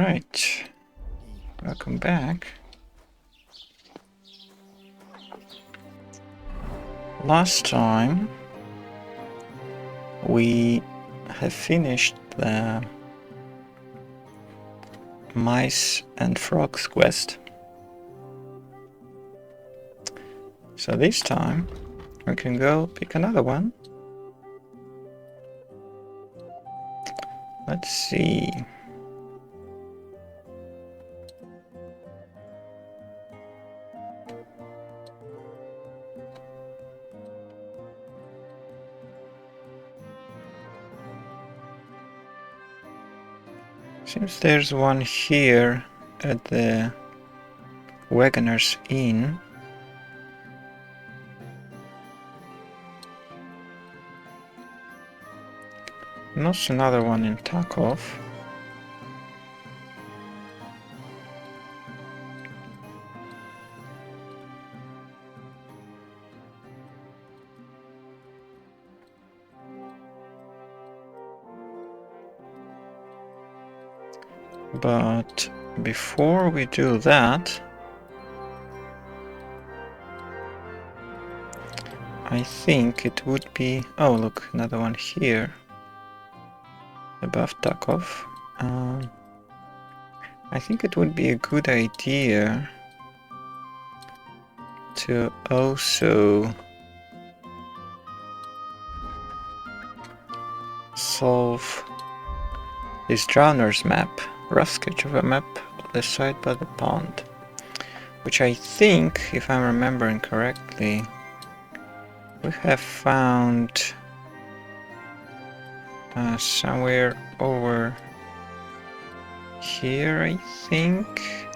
Alright, welcome back. Last time we have finished the Mice and Frogs quest. So this time we can go pick another one. Let's see. Seems there's one here at the Wagoner's Inn. Not another one in Tarkov. But before we do that, I think it would be... Oh, look, another one here above Tarkov. I think it would be a good idea to also solve this Drowner's map, rough sketch of a map on the side by the pond, which I think, if I'm remembering correctly, we have found somewhere over here, I think.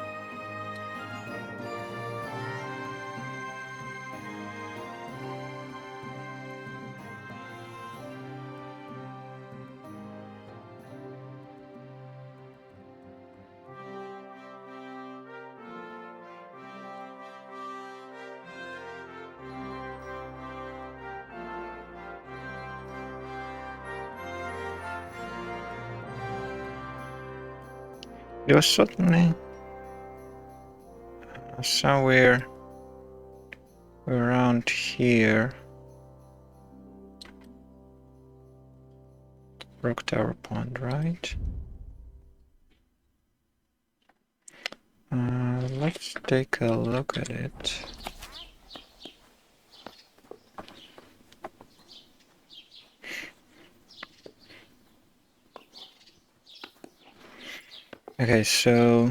It was certainly somewhere around here. Rock Tower Pond, right? Let's take a look at it. Okay, so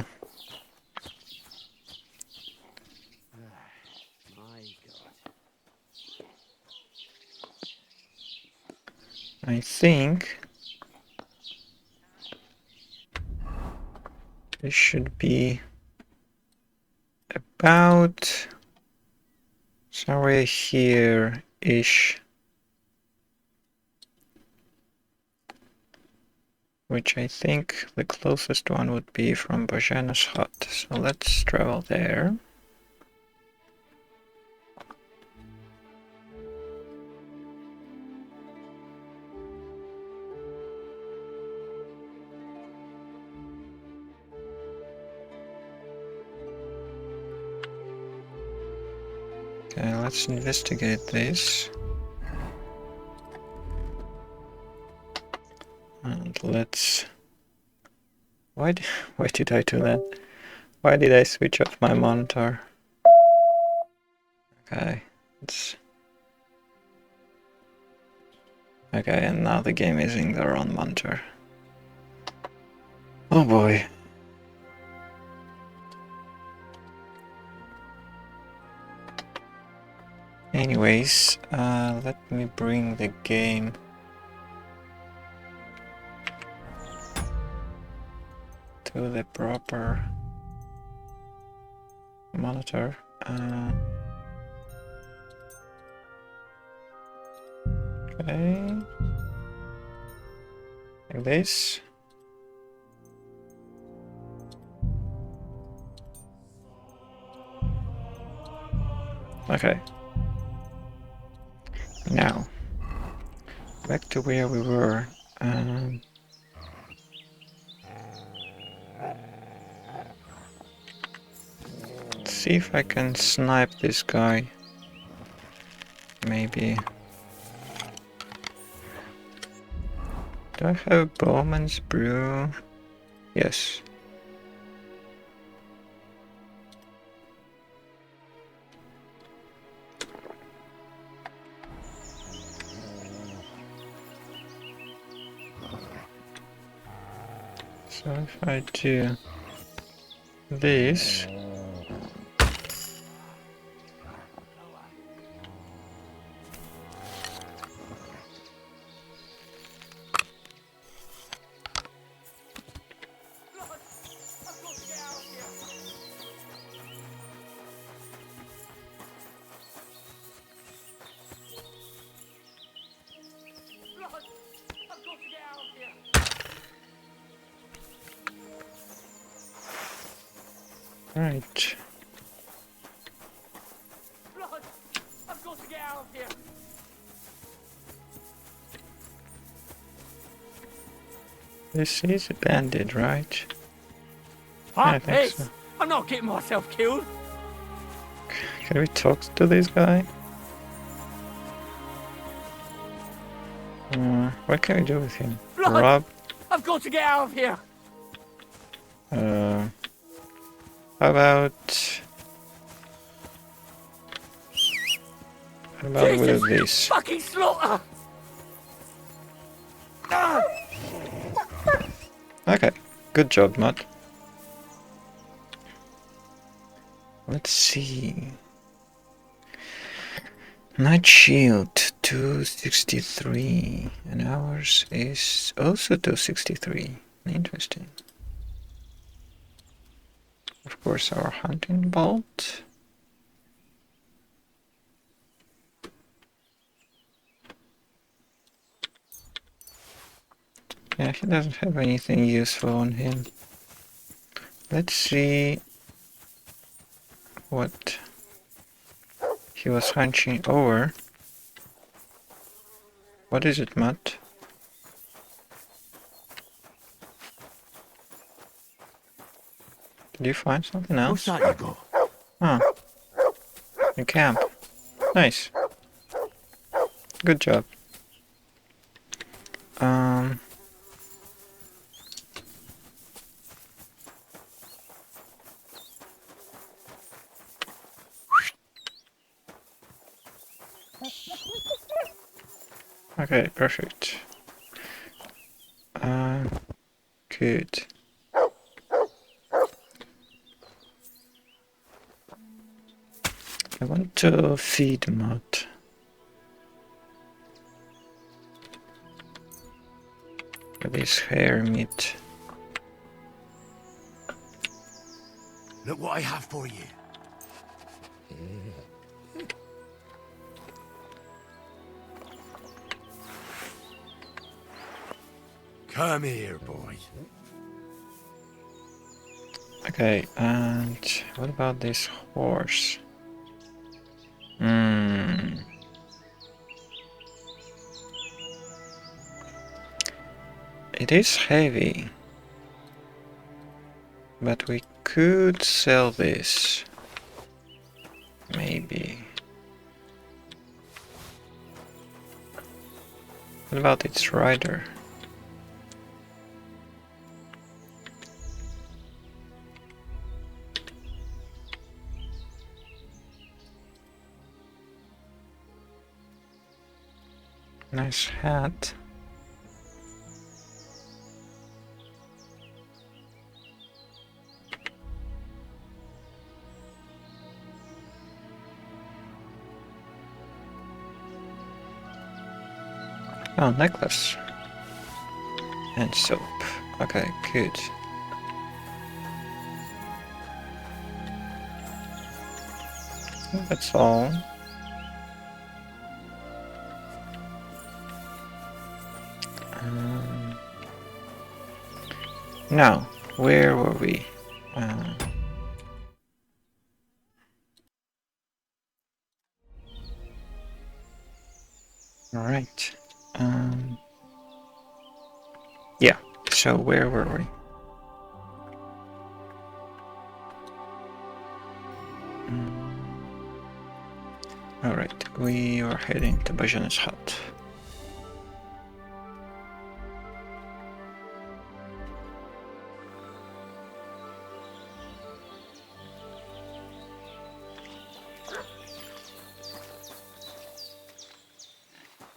I think this should be about somewhere here-ish, which I think the closest one would be from Bojana's hut. So let's travel there. Okay, let's investigate this. And let's... Why did I do that? Why did I switch off my monitor? Okay, it's... Okay, and now the game is in the wrong monitor. Oh boy. Anyways, let me bring the game to the proper monitor. Okay, like this. Okay. Now, back to where we were. see if I can snipe this guy. Maybe. Do I have Bowman's Brew? Yes. So if I do this, right. I've got to get out of here. This is a bandit, right? Huh? I think so. I'm not getting myself killed. Can we talk to this guy? What can we do with him? Blood! Rob? I've got to get out of here. How about... How about we do this? Fucking slaughter! Ah! Okay, good job, Matt. Let's see. Night Shield 263, and ours is also 263. Interesting. Of course, our hunting bolt. Yeah, he doesn't have anything useful on him. Let's see what he was hunching over. What is it, Matt? Did you find something else? What's that you got? Huh. A camp. Nice. Good job. Okay, perfect. Good. I want to feed Matt. With his hair meat. Look what I have for you. Come here, boy. Okay, and what about this horse? It is heavy, but we could sell this. Maybe. What about its rider? Nice hat. Oh, necklace. And soap. Okay, good. That's all. Now, where were we? Alright. Yeah, so where were we? we are heading to Bajan's hut.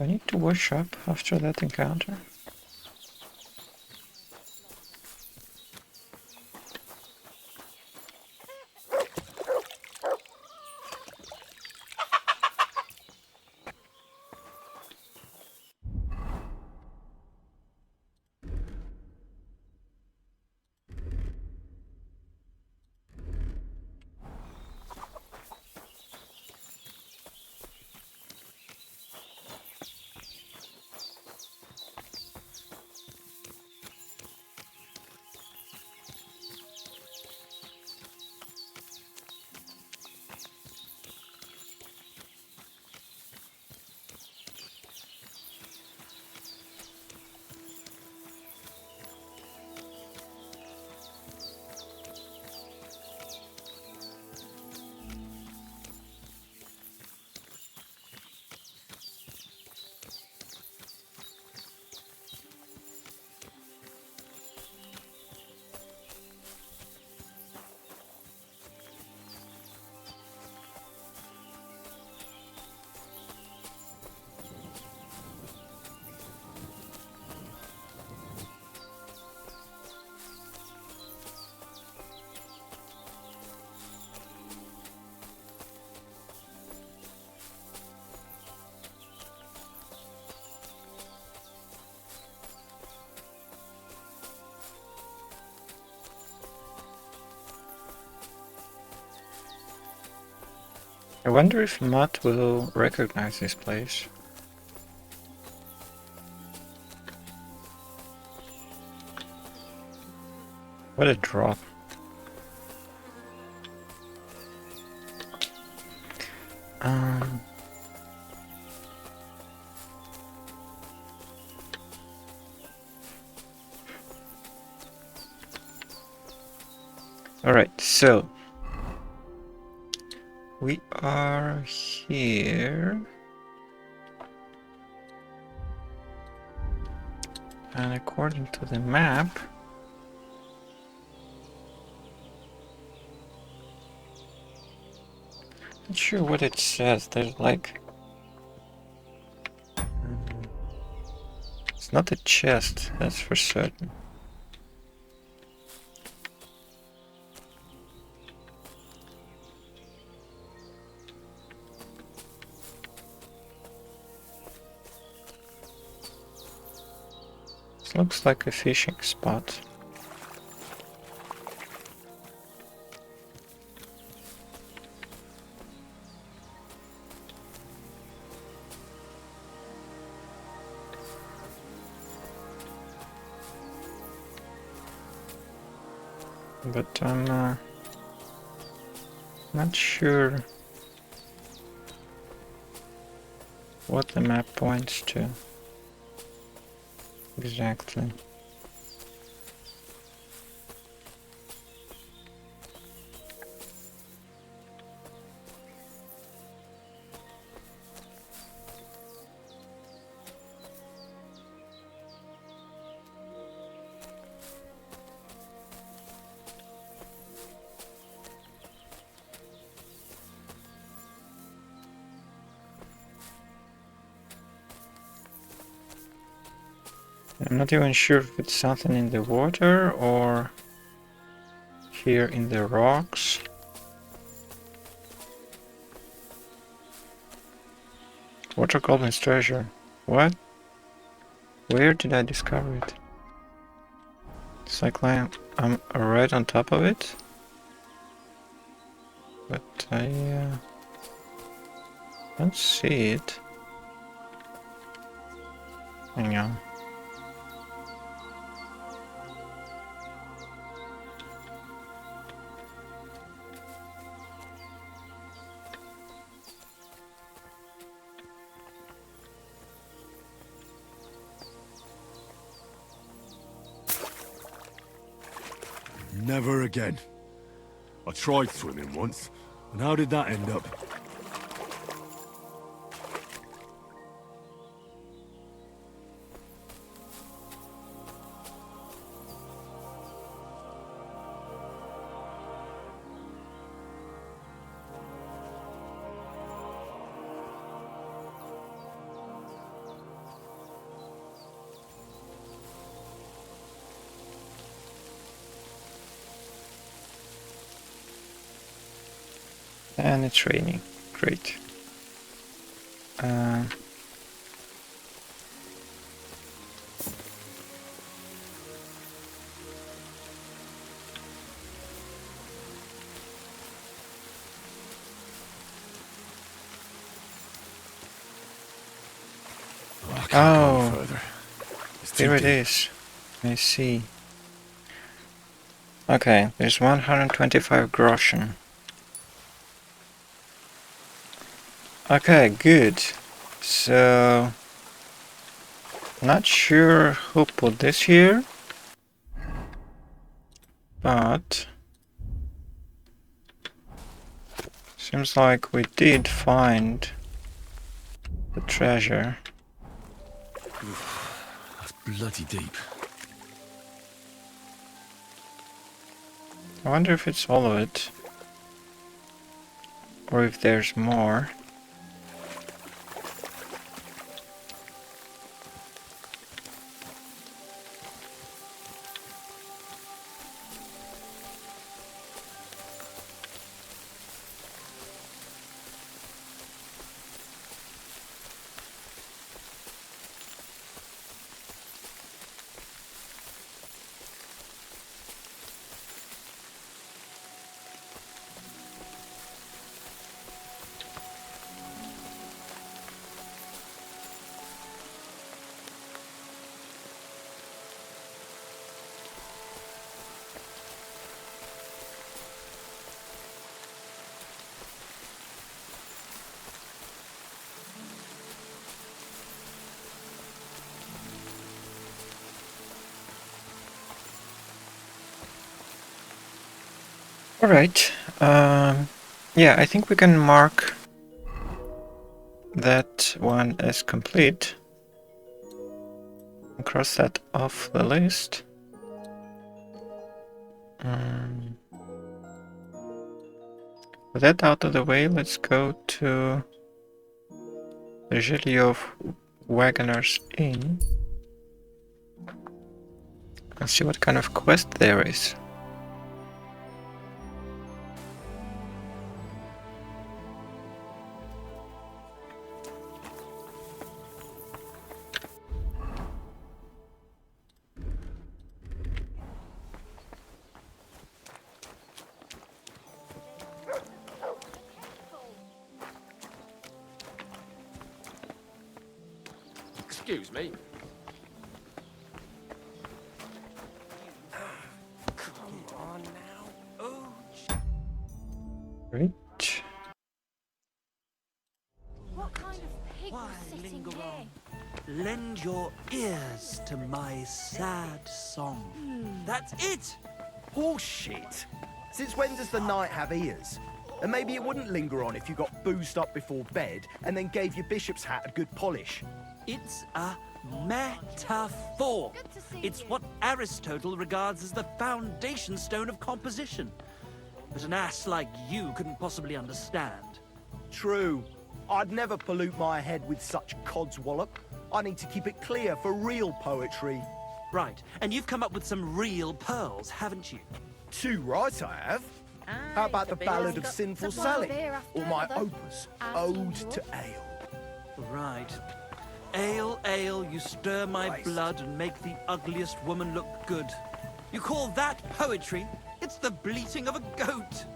I need to wash up after that encounter. I wonder if Matt will recognize this place. What a drop. Um, Alright, so we are here, and according to the map, not sure what it says. There's like, it's not a chest, that's for certain. This looks like a fishing spot. But I'm not sure what the map points to exactly. I'm not even sure if it's something in the water or here in the rocks. Water Goblin's treasure. What? Where did I discover it? It's like I'm right on top of it. But I don't see it. Hang on. Never again. I tried swimming once, and how did that end up? And it's raining. Great. I can't go any Oh, further. It's too here it deep. is. I see. Okay, there's 125 groschen. Okay, good. So, not sure who put this here, but seems like we did find the treasure. That's bloody deep. I wonder if it's all of it, or if there's more. Alright, yeah, I think we can mark that one as complete. Cross that off the list. With that out of the way, let's go to the Giliov Wagoner's Inn and see what kind of quest there is. Excuse me. Come on now. Oh, Right. What kind of pig Why was sitting linger here? on? Lend your ears to my sad song. That's it! Bullshit. Since when does the night have ears? And maybe it wouldn't linger on if you got boozed up before bed and then gave your bishop's hat a good polish. It's a metaphor. Good to see It's you. what Aristotle regards as the foundation stone of composition. But an ass like you couldn't possibly understand. True. I'd never pollute my head with such codswallop. I need to keep it clear for real poetry. Right, and you've come up with some real pearls, haven't you? Too right I have. How about the Ballad of Sinful some Sally? beer after Or my another. opus, As Ode usual. to Ale. Right. Ale, ale, you stir my Christ. blood and make the ugliest woman look good. You call that poetry? It's the bleating of a goat.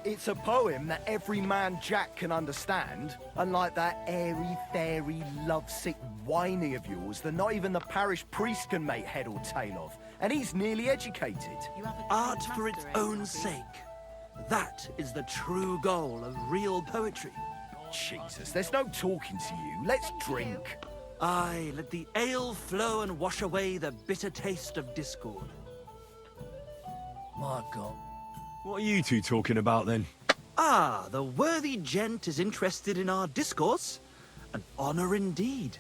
It's a poem that every man jack can understand, unlike that airy-fairy, lovesick whining of yours that not even the parish priest can make head or tail of, and he's nearly educated. Art for its own sake. That is the true goal of real poetry. Jesus, there's no talking to you. Let's drink. Aye, let the ale flow and wash away the bitter taste of discord. My God. What are you two talking about then? Ah, the worthy gent is interested in our discourse. An honor indeed.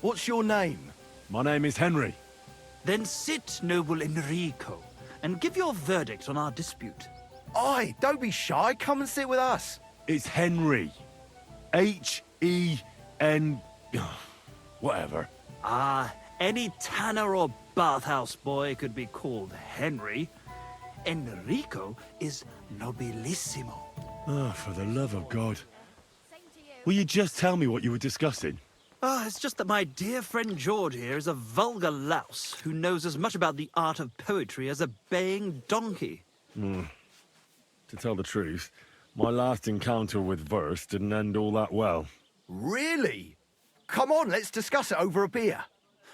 What's your name? My name is Henry. Then sit, noble Enrico, and give your verdict on our dispute. Aye, don't be shy. Come and sit with us. It's Henry. H-E-N... whatever. Ah, any tanner or bathhouse boy could be called Henry. Enrico is nobilissimo. Oh, for the love of God. Same to you. Will you just tell me what you were discussing? It's just that my dear friend George here is a vulgar louse who knows as much about the art of poetry as a baying donkey. To tell the truth, my last encounter with verse didn't end all that well. Really? Come on, let's discuss it over a beer.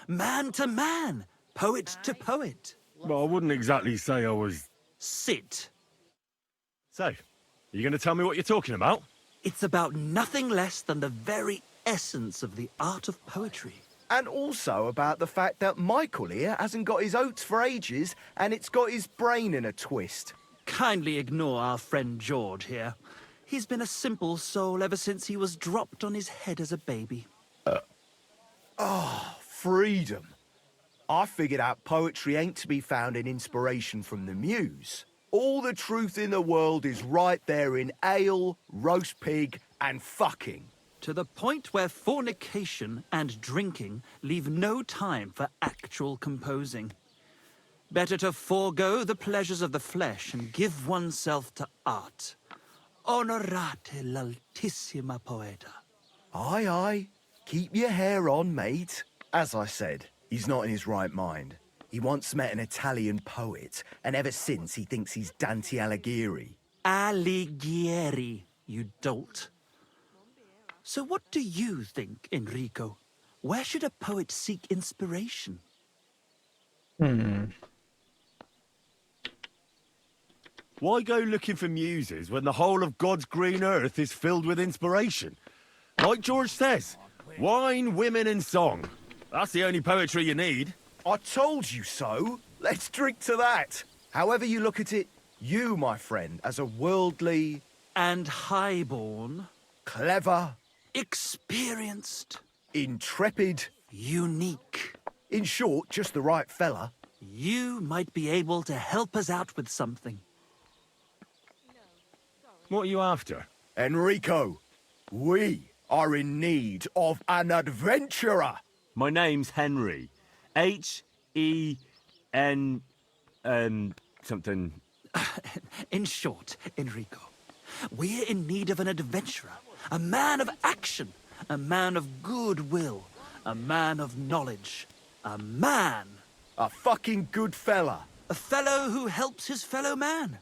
Man to man, poet to poet. Well, I wouldn't exactly say I was... Sit. So, you going to tell me what you're talking about? It's about nothing less than the very essence of the art of poetry. And also about the fact that Michael here hasn't got his oats for ages and it's got his brain in a twist. Kindly ignore our friend George here. He's been a simple soul ever since he was dropped on his head as a baby. Freedom. I figured out poetry ain't to be found in inspiration from the muse. All the truth in the world is right there in ale, roast pig, and fucking. To the point where fornication and drinking leave no time for actual composing. Better to forego the pleasures of the flesh and give oneself to art. Onorate l'altissima poeta. Aye, aye. Keep your hair on, mate. As I said, he's not in his right mind. He once met an Italian poet, and ever since he thinks he's Dante Alighieri. Alighieri, you dolt. So what do you think, Enrico? Where should a poet seek inspiration? Why go looking for muses when the whole of God's green earth is filled with inspiration? Like George says, wine, women and song. That's the only poetry you need. I told you so. Let's drink to that. However you look at it, you, my friend, as a worldly, And highborn, clever, experienced, intrepid, unique. in short, just the right fella. You might be able to help us out with something. What are you after? Enrico, we are in need of an adventurer. My name's Henry. H-E-N... something... In short, Enrico, we're in need of an adventurer, a man of action, a man of goodwill, a man of knowledge, a man, A fucking good fella. a fellow who helps his fellow man,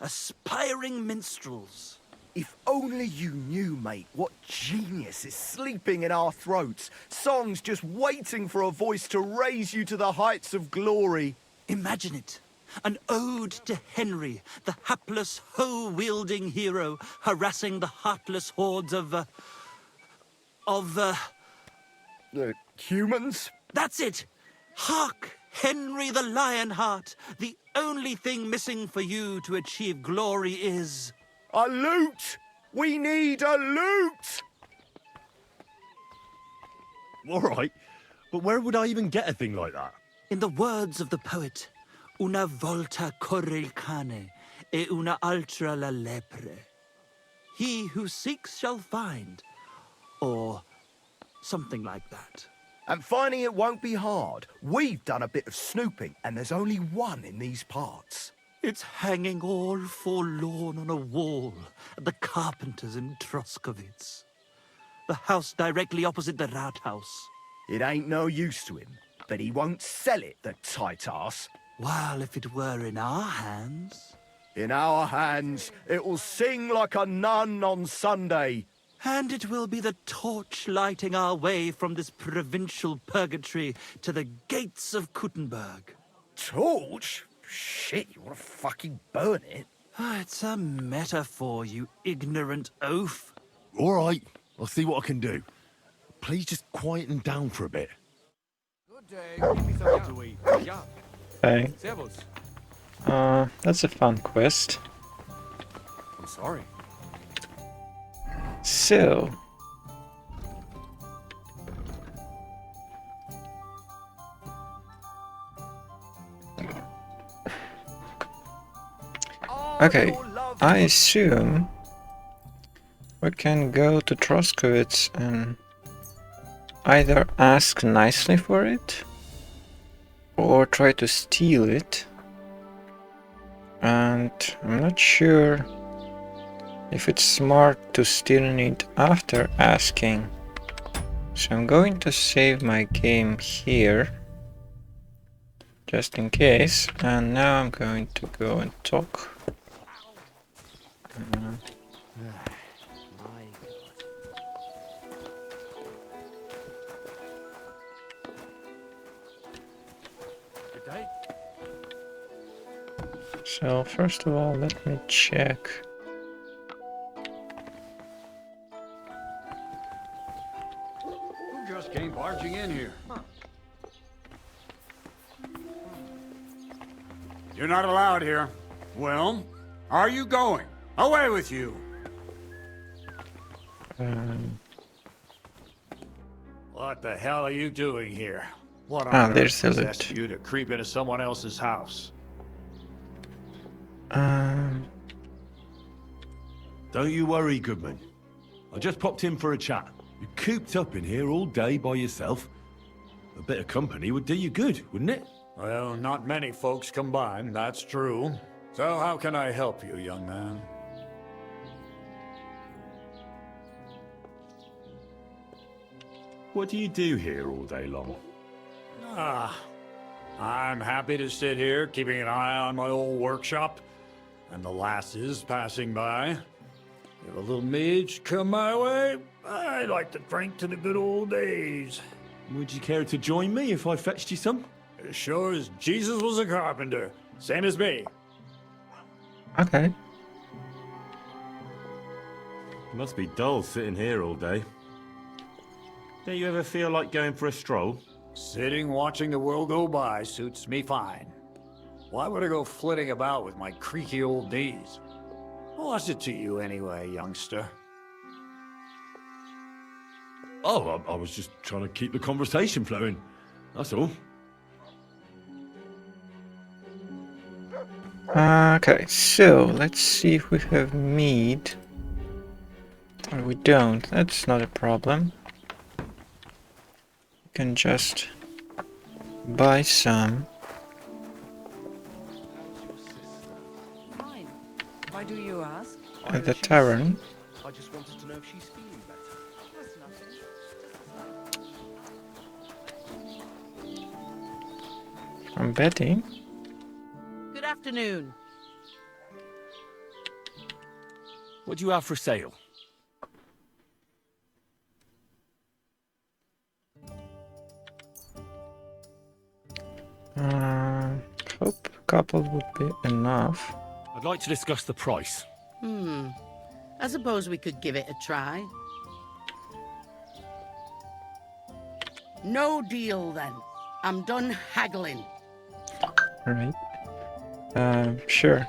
aspiring minstrels. If only you knew, mate, what genius is sleeping in our throats. Songs just waiting for a voice to raise you to the heights of glory. Imagine it. An ode to Henry, the hapless, hoe-wielding hero, harassing the heartless hordes of Humans? That's it! Hark, Henry the Lionheart! The only thing missing for you to achieve glory is... A loot! We need a loot! All right, but where would I even get a thing like that? In the words of the poet, una volta corre il cane, e una altra la lepre. He who seeks shall find, or something like that. And finding it won't be hard. We've done a bit of snooping, and there's only one in these parts. It's hanging all forlorn on a wall at the carpenter's in Troskowitz. The house directly opposite the Rathaus. It ain't no use to him, but he won't sell it, the tight ass. While if it were in our hands... In our hands, it will sing like a nun on Sunday. And it will be the torch lighting our way from this provincial purgatory to the gates of Kuttenberg. Torch? Shit, you want to fucking burn it? It's a metaphor, you ignorant oaf. All right, I'll see what I can do. Please just quieten down for a bit. Good day. Give me something to eat. Yeah. Okay. Servus. That's a fun quest. I'm sorry. So... Okay, I assume we can go to Troskowitz and either ask nicely for it or try to steal it. And I'm not sure if it's smart to steal it after asking. So I'm going to save my game here, just in case, and now I'm going to go and talk. Good day. So first of all, let me check. Who just came barging in here? You're not allowed here. Well, are you going? Away with you! What the hell are you doing here? What on earth there's the possessed loot. you to creep into someone else's house? Um, Don't you worry, Goodman. I just popped in for a chat. You're cooped up in here all day by yourself. A bit of company would do you good, wouldn't it? Well, not many folks combine, that's true. So how can I help you, young man? What do you do here all day long? Ah, I'm happy to sit here, keeping an eye on my old workshop, and the lasses passing by. If a little mage come my way, I'd like to drink to the good old days. Would you care to join me if I fetched you some? As sure as Jesus was a carpenter, same as me. okay. It must be dull sitting here all day. Don't you ever feel like going for a stroll? Sitting watching the world go by suits me fine. Why would I go flitting about with my creaky old knees? What's it to you anyway, youngster? Oh, I was just trying to keep the conversation flowing. That's all. Okay, so let's see if we have mead. Or we don't, that's not a problem. We can just buy some. Fine. Why do you ask? At the tavern. I just wanted to know if she's feeling better. That's nothing. From Betty. Good afternoon. What do you have for sale? Hope a couple would be enough. I'd like to discuss the price. I suppose we could give it a try. No deal then. I'm done haggling. Right. Sure.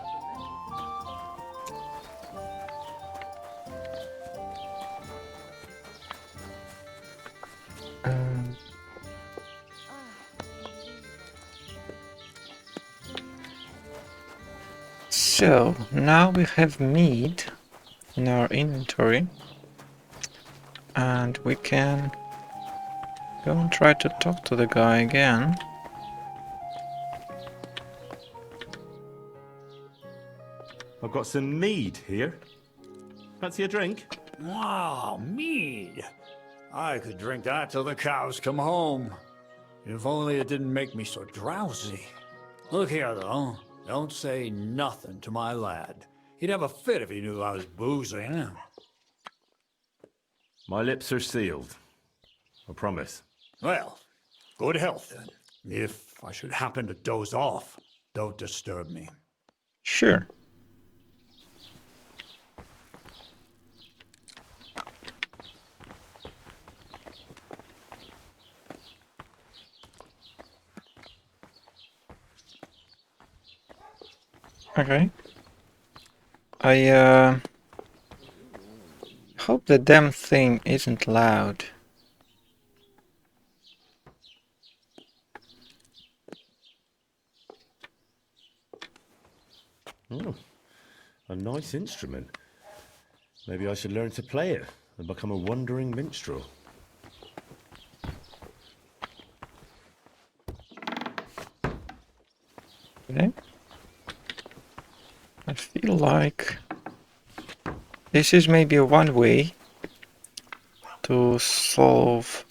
So now we have mead in our inventory, and we can go and try to talk to the guy again. I've got some mead here. Fancy a drink? Wow, mead. I could drink that till the cows come home. If only it didn't make me so drowsy. Look here, though. Don't say nothing to my lad. He'd have a fit if he knew I was boozing. My lips are sealed. I promise. Well, good health then. If I should happen to doze off, don't disturb me. Sure. Okay. I hope the damn thing isn't loud. Oh, a nice instrument. Maybe I should learn to play it and become a wandering minstrel. Okay. I feel like this is maybe one way to solve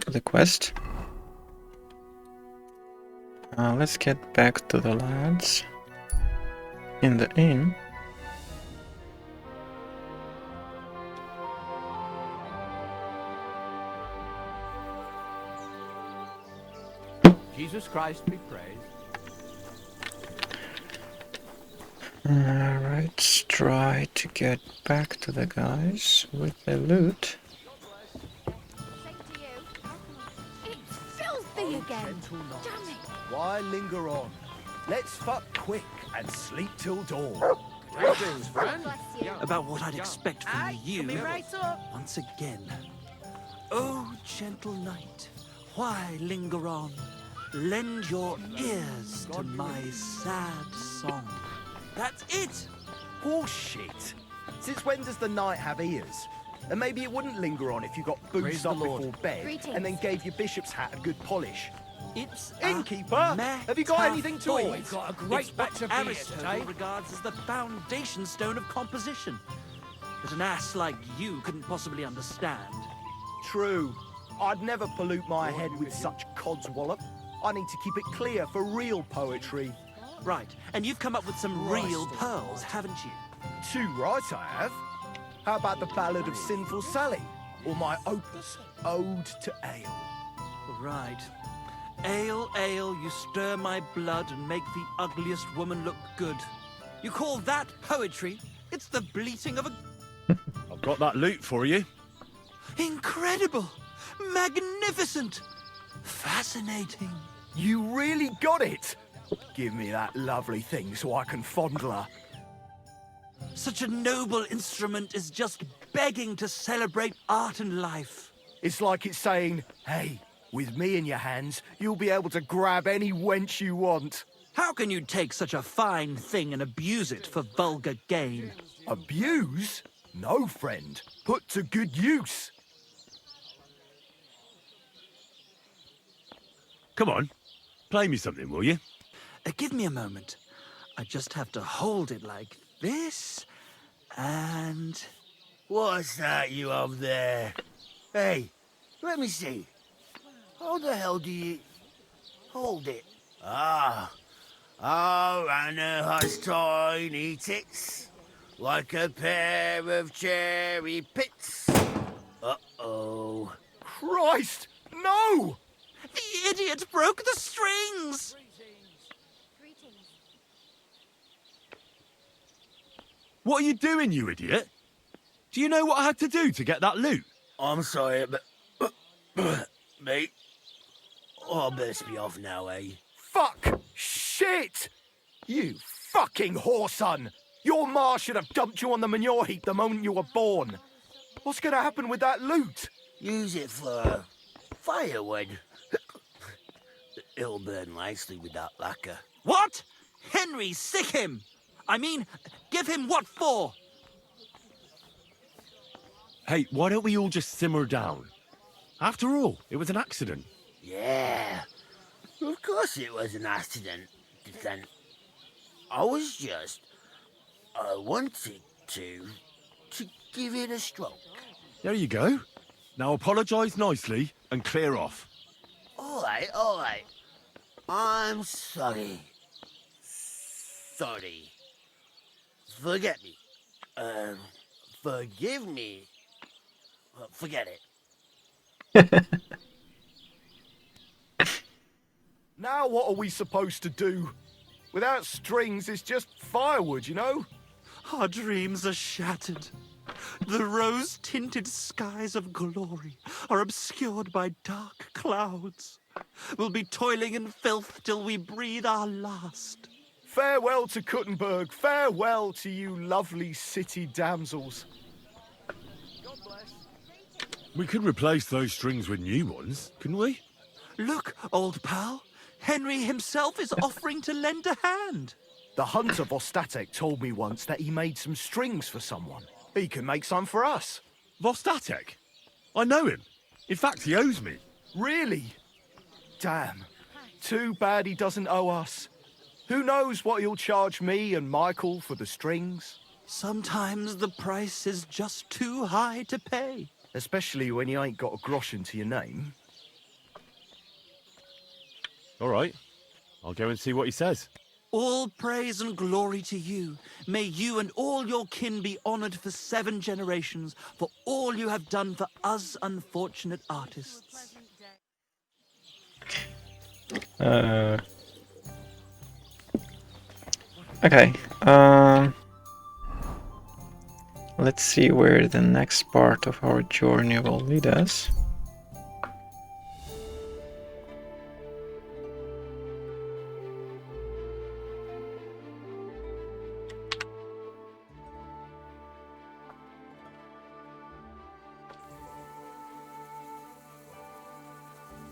the quest. Let's get back to the lads in the inn. Jesus Christ be praised. Alright, let's try to get back to the guys with the loot. It's filthy again. Damn it. Why linger on? Let's fuck quick and sleep till dawn. Greetings, friend. About what I'd expect from Aye, you coming right up. once again. Oh, gentle knight, why linger on? Lend your ears to my sad song. That's it! Bullshit. Since when does the night have ears? And maybe it wouldn't linger on if you got boozed up before bed and then gave your bishop's hat a good polish. It's Innkeeper, a have you got anything to metaphor. eat? Got a great It's what batch of beer Aristotle today. regards as the foundation stone of composition. But an ass like you couldn't possibly understand. True. I'd never pollute my head with such codswallop. I need to keep it clear for real poetry. Right, and you've come up with some real pearls, haven't you? Too right I have. How about the Ballad of Sinful Sally? Or my opus, Ode to Ale? Right. Ale, ale, you stir my blood and make the ugliest woman look good. You call that poetry? It's the bleating of a... I've got that loot for you. Incredible! Magnificent! Fascinating! You really got it! Give me that lovely thing so I can fondle her. Such a noble instrument is just begging to celebrate art and life. It's like it's saying, hey, with me in your hands, you'll be able to grab any wench you want. How can you take such a fine thing and abuse it for vulgar gain? Abuse? No, friend. Put to good use. Come on, play me something, will you? Give me a moment. I just have to hold it like this, and... What's that you up there? Hey, let me see. How the hell do you... hold it? Ah. Oh, Anna has tiny tits, like a pair of cherry pits. Uh-oh. Christ, no! The idiot broke the strings! What are you doing, you idiot? Do you know what I had to do to get that loot? I'm sorry, but... mate, I best be off now, eh? Fuck! Shit! You fucking whoreson! Your ma should have dumped you on the manure heap the moment you were born. What's gonna happen with that loot? Use it for firewood. It'll burn nicely with that lacquer. What? Henry, sick him! I mean, give him what for? Hey, why don't we all just simmer down? After all, it was an accident. Yeah, of course it was an accident. Then I wanted to give it a stroke. There you go. Now apologise nicely and clear off. All right. I'm sorry. Sorry. Forget me. Forgive me. Forget it. Now what are we supposed to do? Without strings, it's just firewood, you know? Our dreams are shattered. The rose-tinted skies of glory are obscured by dark clouds. We'll be toiling in filth till we breathe our last. Farewell to Kuttenberg. Farewell to you lovely city damsels. We could replace those strings with new ones, couldn't we? Look, old pal. Henry himself is offering to lend a hand. The hunter Vostatek told me once that he made some strings for someone. He can make some for us. Vostatek? I know him. In fact, he owes me. Really? Damn. Too bad he doesn't owe us. Who knows what he'll charge me and Michael for the strings? Sometimes the price is just too high to pay. Especially when you ain't got a groschen to your name. All right. I'll go and see what he says. All praise and glory to you. May you and all your kin be honored for 7 generations for all you have done for us unfortunate artists. Okay. Let's see where the next part of our journey will lead us.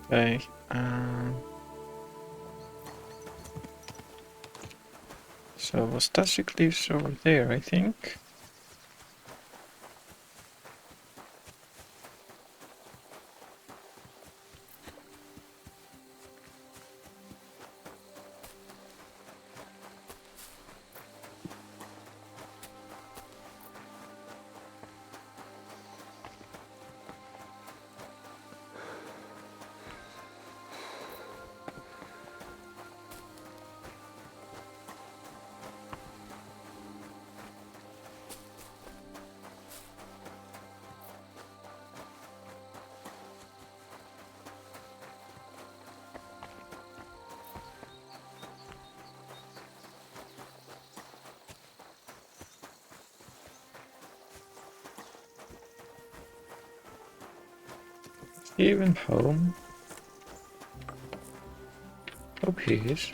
Okay. So Vostasic lives over there, I think. Is he even home? Hope he is.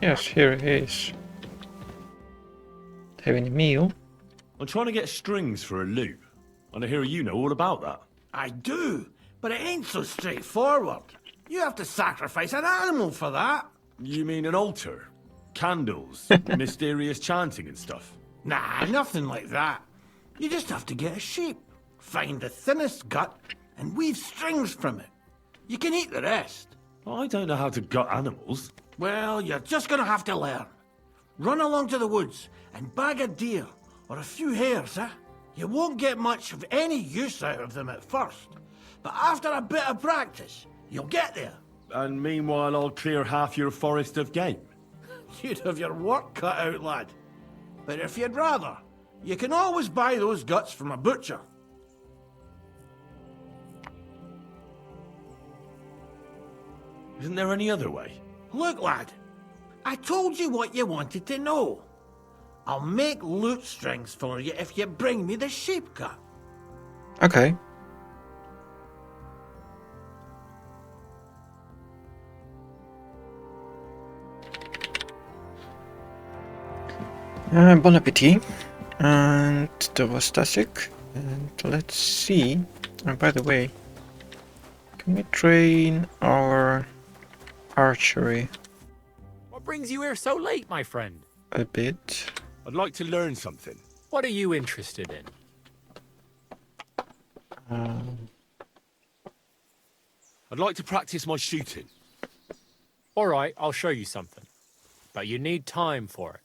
Yes, here he is. Having a meal. I'm trying to get strings for a loop, and I hear you know all about that. I do, but it ain't so straightforward. You have to sacrifice an animal for that. You mean an altar? Candles, mysterious chanting and stuff? Nah, nothing like that. You just have to get a sheep, find the thinnest gut, and weave strings from it. You can eat the rest. I don't know how to gut animals. Well, you're just gonna have to learn. Run along to the woods and bag a deer or a few hares, eh? You won't get much of any use out of them at first, but after a bit of practice, you'll get there. And meanwhile, I'll clear half your forest of game. You'd have your work cut out, lad. But if you'd rather, you can always buy those guts from a butcher. Isn't there any other way? Look, lad, I told you what you wanted to know. I'll make lute strings for you if you bring me the sheep gut. Okay. Bon appetit. And the Vostasic. And let's see. And by the way, can we train our archery What brings you here so late, my friend? a bit? I'd like to learn something. What are you interested in? I'd like to practice my shooting. All right, I'll show you something. But you need time for it.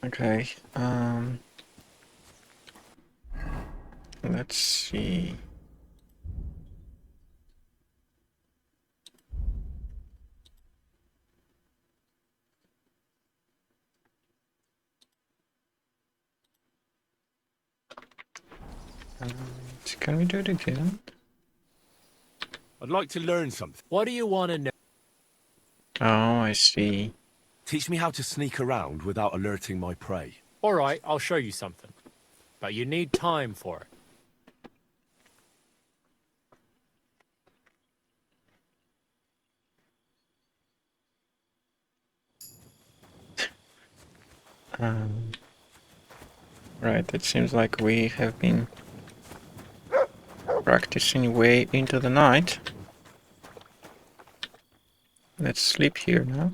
Okay. Let's see. Can we do it again? I'd like to learn something. What do you want to know? Oh, I see. Teach me how to sneak around without alerting my prey. All right, I'll show you something. But you need time for it. Right, it seems like we have been practicing way into the night. Let's sleep here now.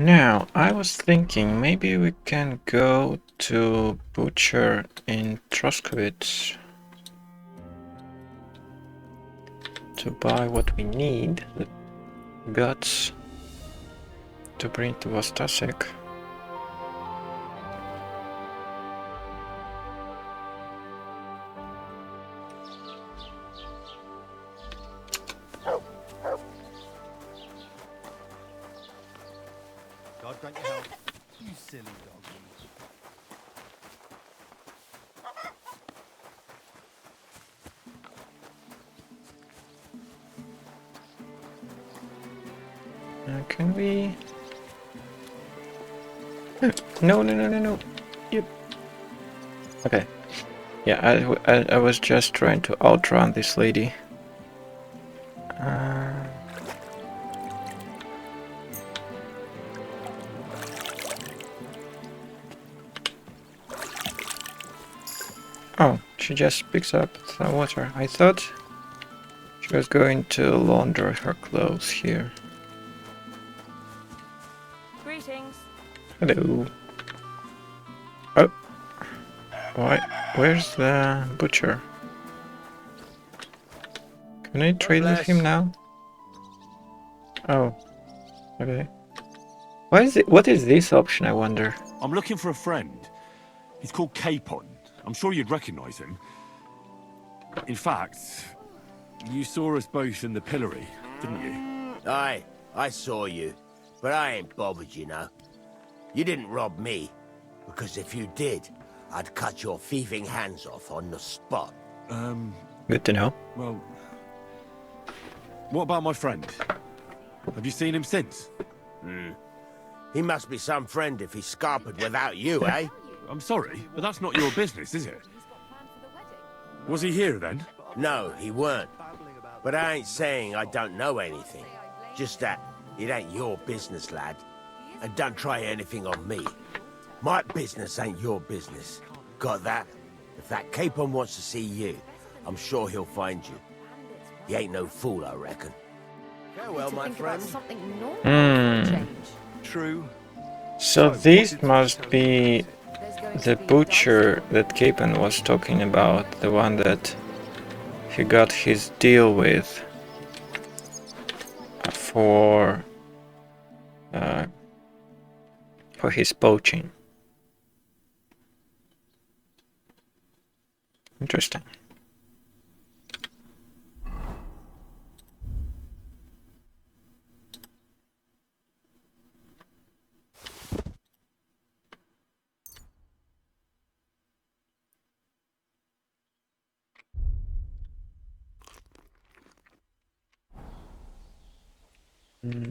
Now, I was thinking maybe we can go to Butcher in Troskowitz to buy what we need, the guts to bring to Vostasek. God grant you health, you silly doggy. Can we? No, no, no, no, no. Yep. Okay. Yeah, I was just trying to outrun this lady. Oh, she just picks up some water. I thought she was going to launder her clothes here. Greetings. Hello. Oh. Why? Where's the butcher? Can I trade with him now? Oh. Okay. Why is it? What is this option, I wonder? I'm looking for a friend. He's called Capon. I'm sure you'd recognize him. In fact, you saw us both in the pillory, didn't you? Aye, I saw you. But I ain't bothered, you know. You didn't rob me. Because if you did, I'd cut your thieving hands off on the spot. Good to know. Well, what about my friend? Have you seen him since? He must be some friend if he's scarpered without you, eh? I'm sorry, but that's not your business, is it? Was he here then? No, he weren't. But I ain't saying I don't know anything. Just that it ain't your business, lad. And don't try anything on me. My business ain't your business. Got that? If that Capon wants to see you, I'm sure he'll find you. He ain't no fool, I reckon. Farewell, my friend. True. So this must be the butcher that Capon was talking about, the one that he got his deal with for his poaching. Interesting.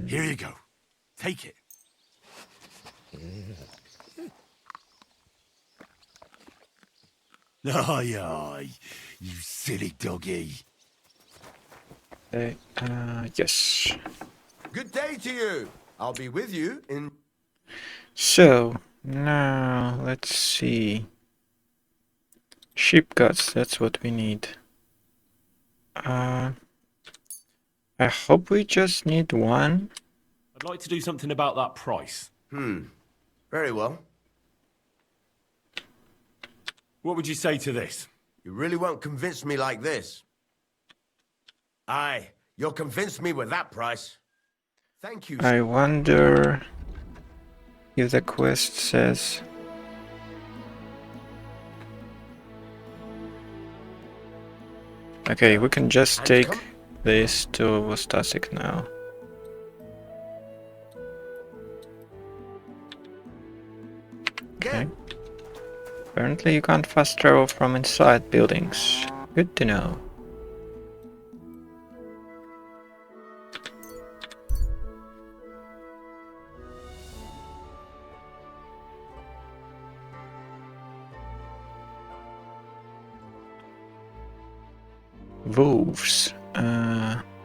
Here you go. Take it. Aye, aye, you silly doggy. Yes. Good day to you. I'll be with you in... So, now, let's see. Sheep guts, that's what we need. I hope we just need one. I'd like to do something about that price. Very well. What would you say to this? You really won't convince me like this. Aye, you'll convince me with that price. Thank you. I wonder if the quest says... Okay, we can just take this to Vostasek now. Okay. Apparently you can't fast travel from inside buildings. Good to know. Wolves.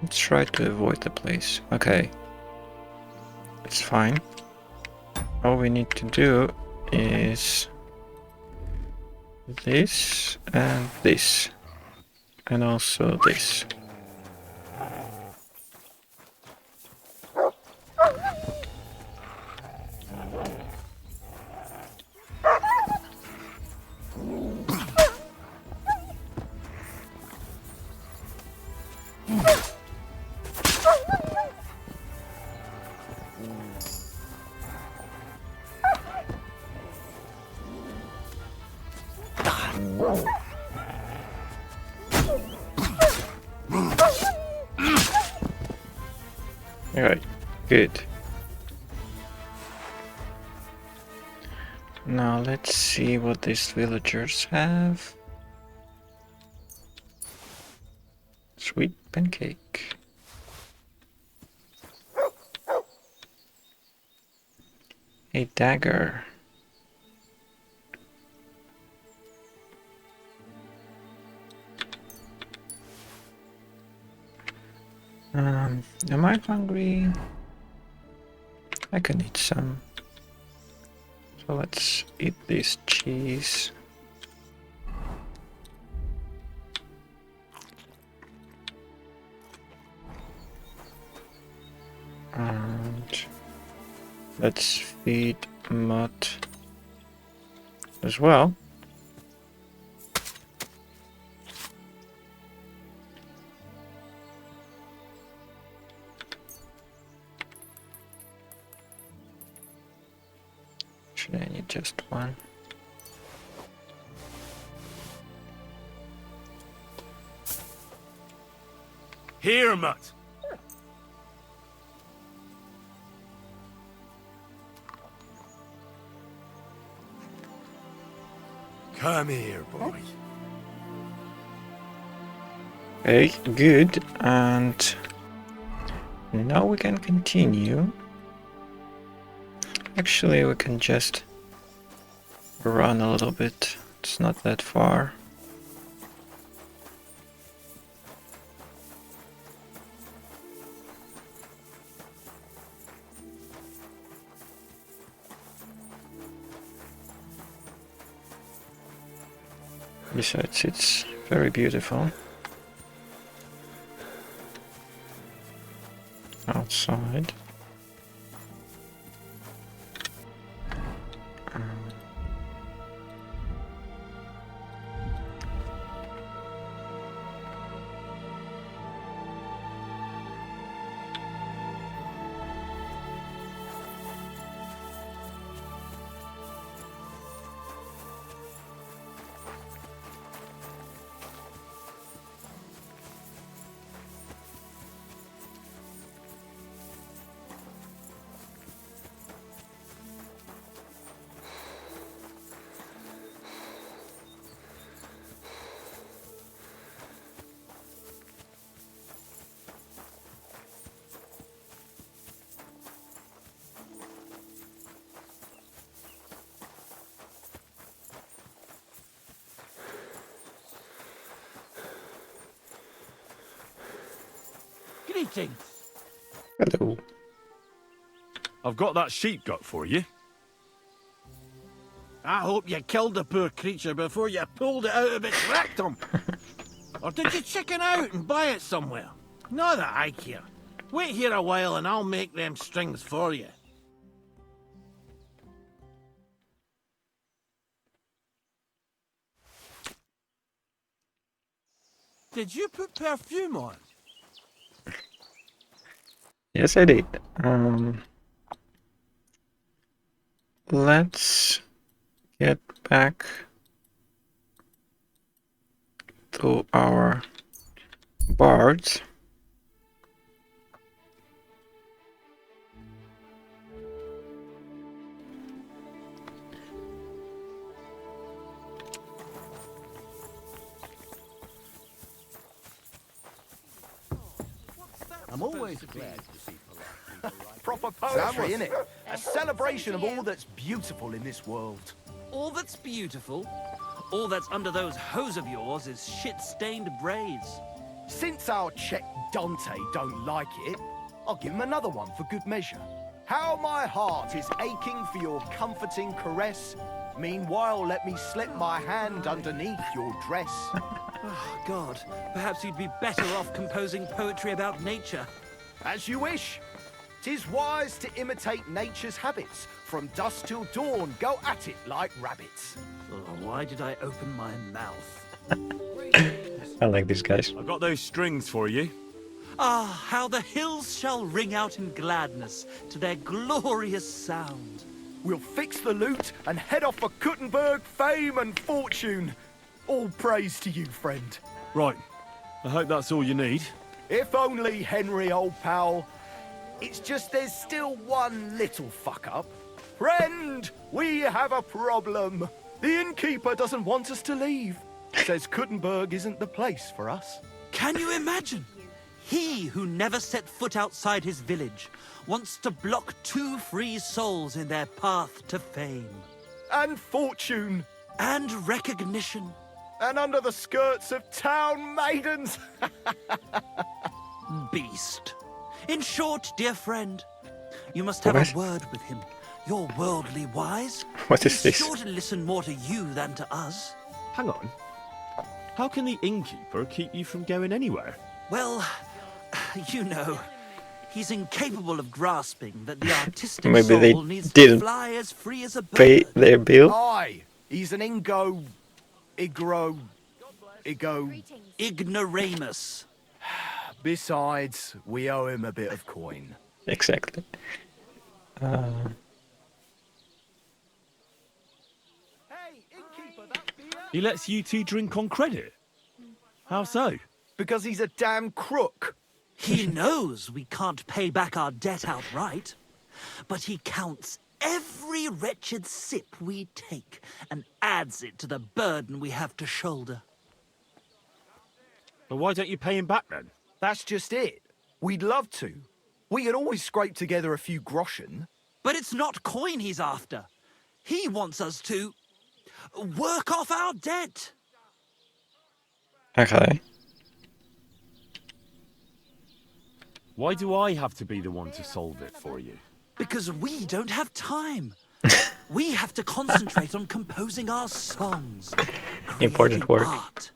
Let's try to avoid the place. Okay. It's fine. All we need to do is this and this. And also this. Alright, good. Now let's see what these villagers have. Sweet pancake. A dagger. Am I hungry? I can eat some. So let's eat this cheese. And let's feed Mutt as well. Actually, I need just one. Here, Mutt. Come here, boy. Okay, good. And now we can continue. Actually, we can just run a little bit. It's not that far. Besides, it's very beautiful outside. Greetings. Hello. I've got that sheep gut for you. I hope you killed the poor creature before you pulled it out of its rectum. Or did you chicken out and buy it somewhere? Not that I care. Wait here a while and I'll make them strings for you. Did you put perfume on? Yes, I did. Let's get back to our bards. I'm always glad to see proper poetry, innit? A celebration of all that's beautiful in this world. All that's beautiful, all that's under those hose of yours is shit-stained braids. Since our Czech Dante don't like it, I'll give him another one for good measure. How my heart is aching for your comforting caress. Meanwhile, let me slip my hand underneath your dress. Oh, God, perhaps you'd be better off composing poetry about nature. As you wish. 'Tis wise to imitate nature's habits. From dusk till dawn, go at it like rabbits. Oh, why did I open my mouth? I like these guys. I've got those strings for you. Ah, how the hills shall ring out in gladness to their glorious sound. We'll fix the loot and head off for Kuttenberg, fame and fortune. All praise to you, friend. Right. I hope that's all you need. If only, Henry, old pal. It's just there's still one little fuck-up. Friend, we have a problem. The innkeeper doesn't want us to leave. Says Kuttenberg isn't the place for us. Can you imagine? He who never set foot outside his village wants to block 2 free souls in their path to fame. And fortune. And recognition. And under the skirts of town maidens. Beast. In short, dear friend, you must have a word with him. You're worldly wise. What is this? He's sure to listen more to you than to us. Hang on. How can the innkeeper keep you from going anywhere? Well, you know, he's incapable of grasping that the artistic Maybe soul they needs didn't to fly as free as a bird. pay their bill. Aye, he's an Ignoramus. Besides, we owe him a bit of coin. Exactly. He lets you two drink on credit? How so? Because he's a damn crook. He knows we can't pay back our debt outright, but he counts every wretched sip we take and adds it to the burden we have to shoulder. But why don't you pay him back then? That's just it. We'd love to. We could always scrape together a few groschen. But it's not coin he's after. He wants us to work off our debt. Okay. Why do I have to be the one to solve it for you? Because we don't have time. We have to concentrate on composing our songs. Important work. Art.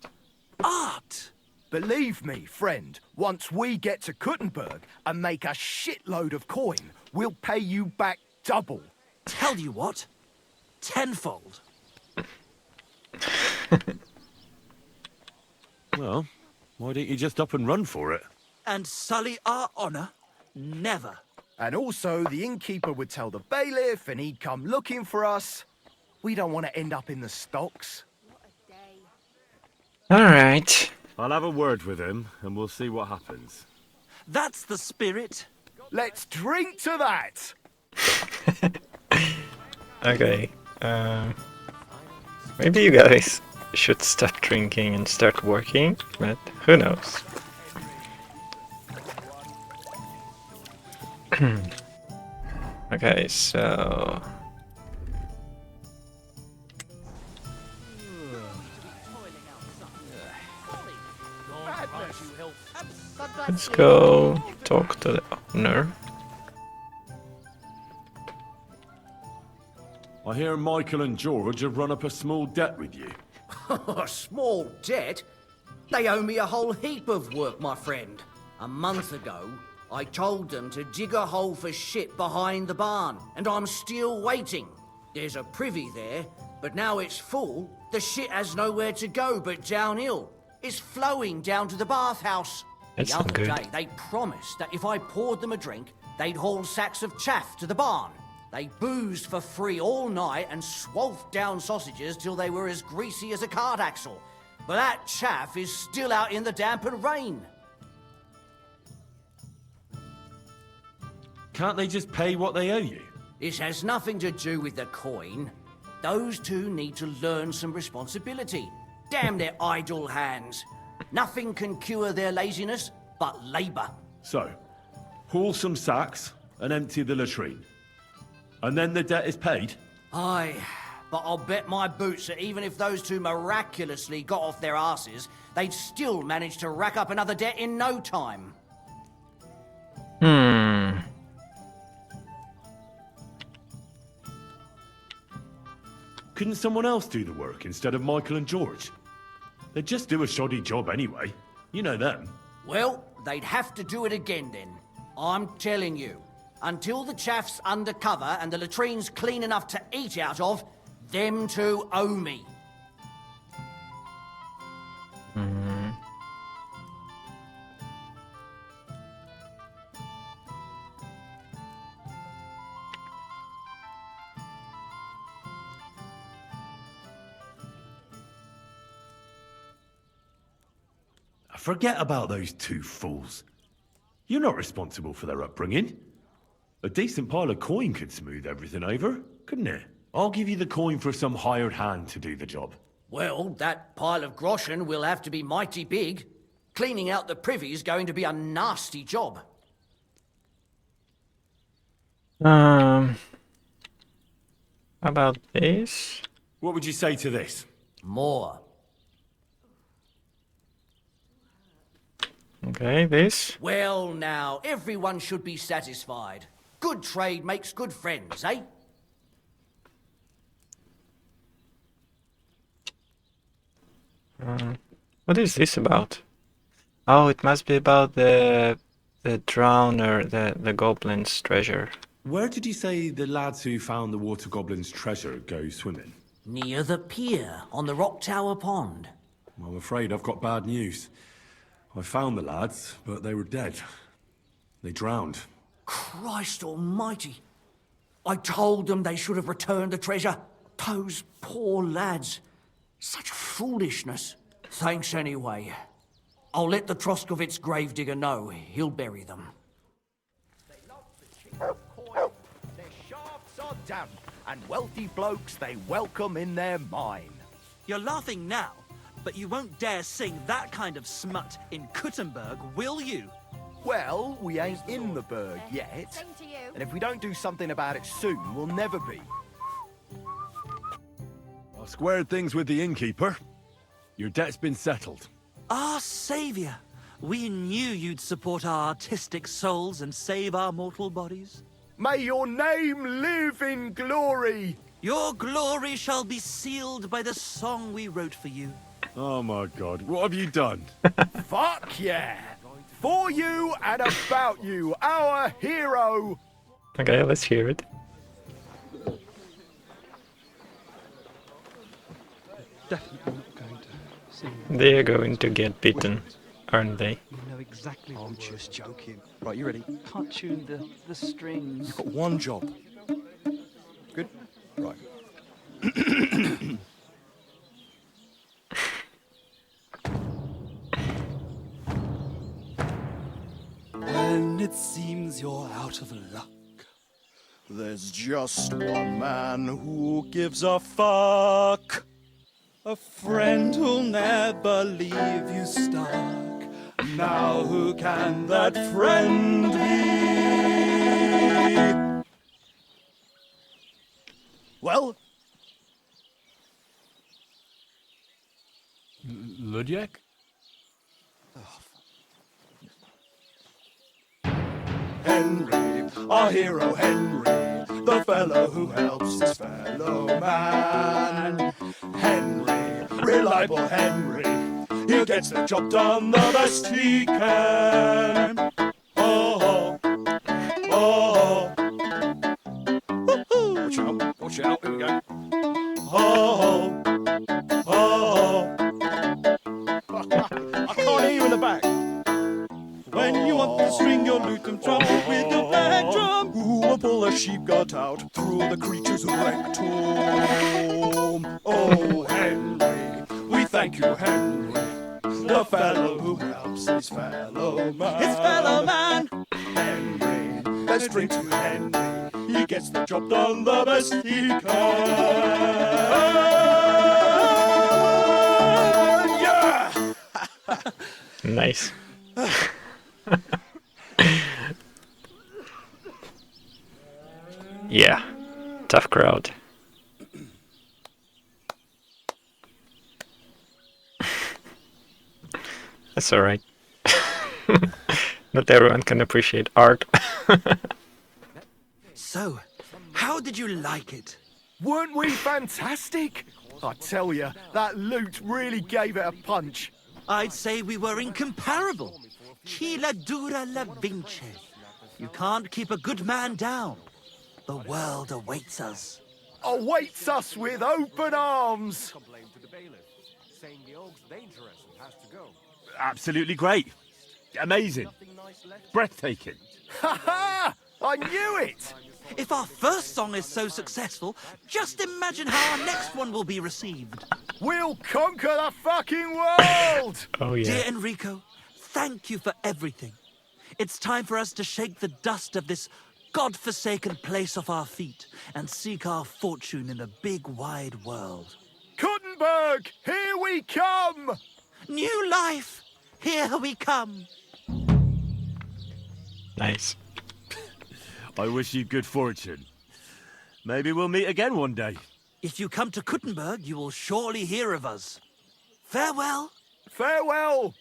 Art! Believe me, friend, once we get to Kuttenberg and make a shitload of coin, we'll pay you back double. Tell you what, tenfold. Well, why don't you just up and run for it? And sully our honor? Never. And also, the innkeeper would tell the bailiff and he'd come looking for us. We don't want to end up in the stocks. Alright. I'll have a word with him and we'll see what happens. That's the spirit. Let's drink to that! Okay. Maybe you guys should stop drinking and start working, but who knows? Okay, so... Let's go talk to the owner. I hear Michael and George have run up a small debt with you. A small debt? They owe me a whole heap of work, my friend. A month ago, I told them to dig a hole for shit behind the barn, and I'm still waiting. There's a privy there, but now it's full. The shit has nowhere to go but downhill. It's flowing down to the bathhouse. That's The not other good. day, they promised that if I poured them a drink, they'd haul sacks of chaff to the barn. They boozed for free all night and swolfed down sausages till they were as greasy as a cart axle. But that chaff is still out in the damp and rain. Can't they just pay what they owe you? This has nothing to do with the coin. Those two need to learn some responsibility. Damn their idle hands. Nothing can cure their laziness but labour. So, haul some sacks and empty the latrine. And then the debt is paid? Aye, but I'll bet my boots that even if those two miraculously got off their asses, they'd still manage to rack up another debt in no time. Couldn't someone else do the work instead of Michael and George? They'd just do a shoddy job anyway. You know them. Well, they'd have to do it again then. I'm telling you. Until the chaff's undercover and the latrine's clean enough to eat out of, them two owe me. Forget about those two fools. You're not responsible for their upbringing. A decent pile of coin could smooth everything over, couldn't it? I'll give you the coin for some hired hand to do the job. Well, that pile of groschen will have to be mighty big. Cleaning out the privy's going to be a nasty job. How about this? What would you say to this? More. Okay, this. Well, now, everyone should be satisfied. Good trade makes good friends, eh? What is this about? Oh, it must be about the drowner, the goblin's treasure. Where did you say the lads who found the water goblin's treasure go swimming? Near the pier, on the Rock Tower Pond. I'm afraid I've got bad news. I found the lads, but they were dead. They drowned. Christ almighty. I told them they should have returned the treasure. Those poor lads. Such foolishness. Thanks anyway. I'll let the Troskovitz gravedigger know. He'll bury them. They love the cheap coin. Their shafts are damp, and wealthy blokes they welcome in their mine. You're laughing now, but you won't dare sing that kind of smut in Kuttenberg, will you? Well, we ain't in the burg yet. Same to you. And if we don't do something about it soon, we'll never be. I squared things with the innkeeper. Your debt's been settled. Our saviour! We knew you'd support our artistic souls and save our mortal bodies. May your name live in glory! Your glory shall be sealed by the song we wrote for you. Oh my god, what have you done? Fuck yeah! For you and about you, our hero! Okay, let's hear it. Definitely not going to sing. They're going to get beaten, aren't they? You know exactly I'm what just joking. Right, you ready? Can't tune the strings. You've got one job. Good? Right. When it seems you're out of luck, there's just one man who gives a fuck. A friend who'll never leave you stuck. Now who can that friend be? Well? Ludwig? Henry, our hero Henry, the fellow who helps his fellow man. Henry, reliable Henry, he gets the job done the best he can. Oh, oh, oh. Watch out, here we go. Oh, oh, I can't hear you in the back. When you want to string your lute and drum with your back drum, who will pull a sheep gut out through the creature's rectum? Oh, Henry, we thank you, Henry, the fellow who helps his fellow man. His fellow man! Henry, let's drink to Henry, he gets the job done the best he can. Yeah! Nice. Yeah, tough crowd. That's alright. Not everyone can appreciate art. So, how did you like it? Weren't we fantastic? I tell you, that loot really gave it a punch. I'd say we were incomparable. Chi la dura la vince. You can't keep a good man down. The world awaits us. Awaits us with open arms. Absolutely great. Amazing. Breathtaking. Ha ha! I knew it! If our first song is so successful, just imagine how our next one will be received. We'll conquer the fucking world! Oh yeah. Dear Enrico, thank you for everything. It's time for us to shake the dust of this God-forsaken place off our feet and seek our fortune in the big wide world. Gutenberg, here we come! New life, here we come. Nice. I wish you good fortune. Maybe we'll meet again one day. If you come to Gutenberg, you will surely hear of us. Farewell. Farewell!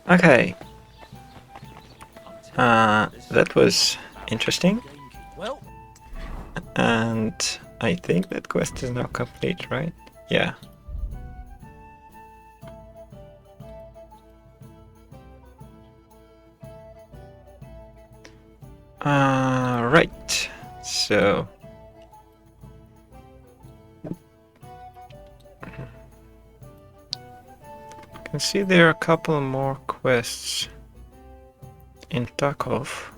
Okay. That was interesting. Well, And I think that quest is now complete, right? Yeah. Right. So I can see there are a couple more quests in Tarkov.